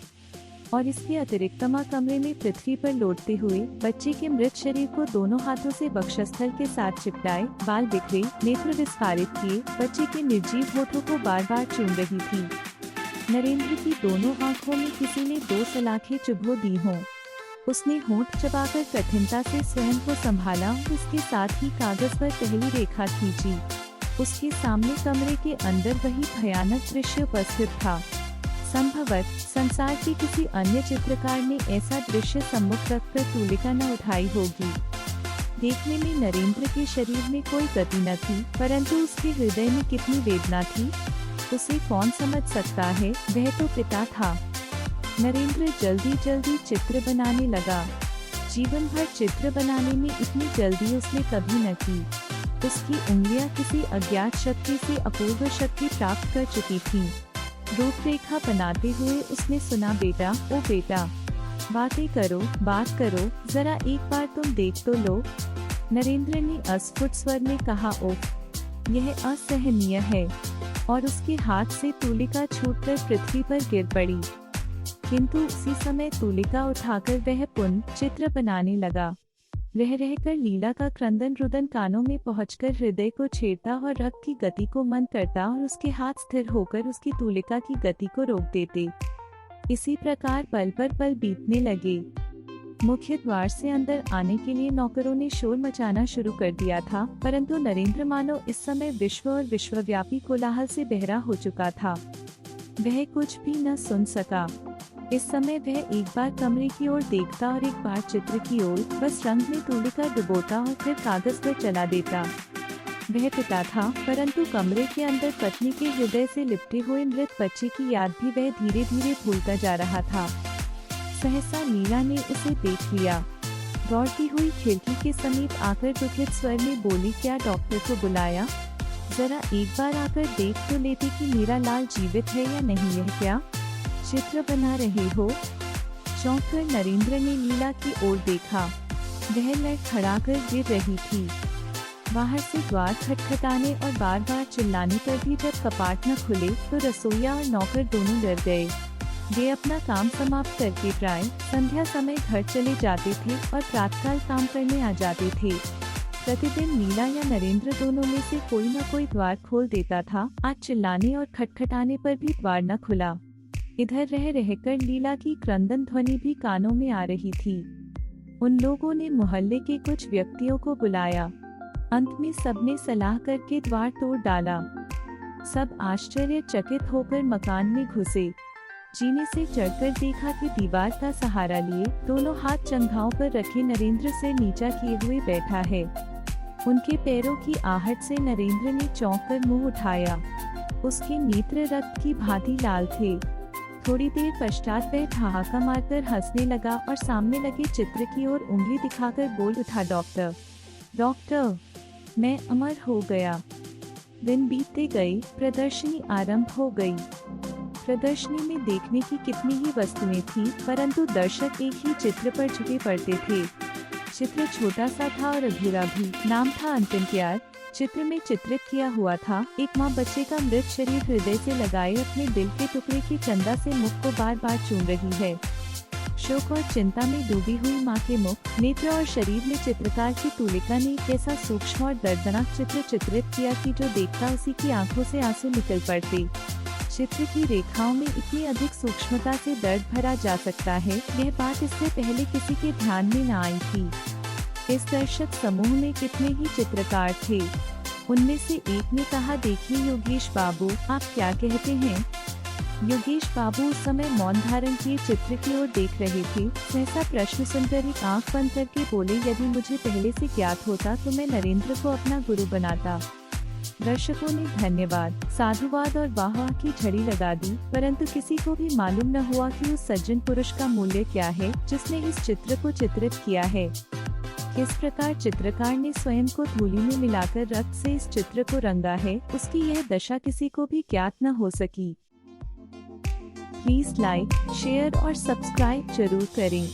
और इसके अतिरिक्त मां कमरे में पृथ्वी पर लौटते हुए बच्चे के मृत शरीर को दोनों हाथों से वक्षस्थल के साथ चिपटाए, बाल बिखरे, नेत्र विस्फारित किए, बच्चे के निर्जीव होठों को बार बार चूम रही थी। नरेंद्र की दोनों आंखों में किसी ने 2 सलाखें चुभो दी हों। उसने होंठ चबाकर कठिनता से स्वयं को संभाला, उसके साथ ही कागज पर पहली रेखा खींची। उसके सामने कमरे के अंदर वही भयानक दृश्य उपस्थित था। संभवतः संसार के किसी अन्य चित्रकार ने ऐसा दृश्य सम्मुख रखकर तुलिका न उठाई होगी। देखने में नरेंद्र के शरीर में कोई गति न थी, परंतु उसके हृदय में कितनी वेदना थी, उसे कौन समझ सकता है। वह तो पिता था। नरेंद्र जल्दी जल्दी चित्र बनाने लगा। जीवन भर चित्र बनाने में इतनी जल्दी उसने कभी न की। उसकी उंगलियां किसी अज्ञात शक्ति से अपूर्व शक्ति प्राप्त कर चुकी थीं। रूपरेखा बनाते हुए उसने सुना, बेटा, ओ बेटा, बात करो, जरा एक बार तुम देख तो लो। नरेंद्र ने अस्फुट स्वर में कहा, ओह, यह असहनीय है, और उसके हाथ से तुलिका छूटकर पृथ्वी पर गिर पड़ी। किंतु उसी समय तुलिका उठाकर वह पुनः चित्र बनाने लगा। रह रहकर लीला का क्रंदन रुदन कानों में पहुंचकर हृदय को छेड़ता और रक्त की गति को मंद करता, और उसके हाथ स्थिर होकर उसकी तुलिका की गति को रोक देते। इसी प्रकार पल पर पल बीतने लगे। मुख्य द्वार से अंदर आने के लिए नौकरों ने शोर मचाना शुरू कर दिया था, परंतु नरेंद्र मानो इस समय विश्व और विश्वव्यापी कोलाहल से बहरा हो चुका था। वह कुछ भी न सुन सका। इस समय वह एक बार कमरे की ओर देखता और एक बार चित्र की ओर, बस रंग में तुलिका डुबोता और फिर कागज पर चला देता। वह पिता था, परंतु कमरे के अंदर पत्नी के हृदय से लिपटे हुए मृत बच्चे की याद भी वह धीरे धीरे भूलता जा रहा था। सहसा लीला ने उसे देख लिया। दौड़ती हुई खिड़की के समीप आकर दुखित स्वर में बोली, क्या डॉक्टर को बुलाया? जरा एक बार आकर देख तो लेते कि मेरा लाल जीवित है या नहीं। यह क्या चित्र बना रहे हो? चौंक कर नरेंद्र ने लीला की ओर देखा। वह लड़खड़ाकर गिर रही थी। बाहर से द्वार खटखटाने और बार बार चिल्लाने पर भी जब कपाट न खुले तो रसोइया और नौकर दोनों डर गए। वे अपना काम समाप्त करके प्राय संध्या समय घर चले जाते थे और प्रातःकाल काम करने आ जाते थे। प्रतिदिन लीला या नरेंद्र दोनों में से कोई न कोई द्वार खोल देता था। आज चिल्लाने और खटखटाने पर भी द्वार न खुला। इधर रह रहकर लीला की क्रंदन ध्वनि भी कानों में आ रही थी। उन लोगों ने मोहल्ले के कुछ व्यक्तियों को बुलाया। अंत में सबने सलाह करके द्वार तोड़ डाला। सब आश्चर्यचकित होकर मकान में घुसे। जीने से चढ़कर देखा कि दीवार का सहारा लिए दोनों हाथ चंघाओं पर रखे नरेंद्र सिर नीचा किए हुए बैठा है। उनके पैरों की आहट से नरेंद्र ने चौंक कर मुंह उठाया। उसके नेत्र रक्त की भांति लाल थे। थोड़ी देर पश्चात वह ठहाका मारकर हंसने लगा और सामने लगे चित्र की ओर उंगली दिखाकर बोल उठा, डॉक्टर, डॉक्टर, मैं अमर हो गया। दिन बीतते गए, प्रदर्शनी आरंभ हो गई। प्रदर्शनी में देखने की कितनी ही वस्तुएं थी, परंतु दर्शक एक ही चित्र पर झुके पड़ते थे। चित्र छोटा सा था और अधूरा भी। नाम था अंतिम प्यार। चित्र में चित्रित किया हुआ था, एक माँ बच्चे का मृत शरीर हृदय से लगाए अपने दिल के टुकड़े की चंदा से मुख को बार बार चूम रही है। शोक और चिंता में डूबी हुई माँ के मुख, नेत्र और शरीर में चित्रकार की तुलिका ने एक ऐसा सूक्ष्म और दर्दनाक चित्र चित्रित किया कि जो देखता उसी की आंखों से आंसू निकल पड़ते। चित्र की रेखाओं में इतनी अधिक सूक्ष्मता से दर्द भरा जा सकता है, यह बात इससे पहले किसी के ध्यान में न आई थी। इस दर्शक समूह में कितने ही चित्रकार थे। उनमें से एक ने कहा, देखिए योगेश बाबू, आप क्या कहते हैं? योगेश बाबू उस समय मौन धारण किए चित्र की ओर देख रहे थे। सहसा प्रश्न सुनकर एक आंख बंद करके बोले, यदि मुझे पहले से ज्ञात होता तो मैं नरेंद्र को अपना गुरु बनाता। दर्शकों ने धन्यवाद, साधुवाद और वाह की झड़ी लगा दी, परंतु किसी को भी मालूम न हुआ कि उस सज्जन पुरुष का मूल्य क्या है जिसने इस चित्र को चित्रित किया है। किस प्रकार चित्रकार ने स्वयं को धूलि में मिलाकर रक्त से इस चित्र को रंगा है, उसकी यह दशा किसी को भी ज्ञात न हो सकी। प्लीज लाइक, शेयर और सब्सक्राइब जरूर करें।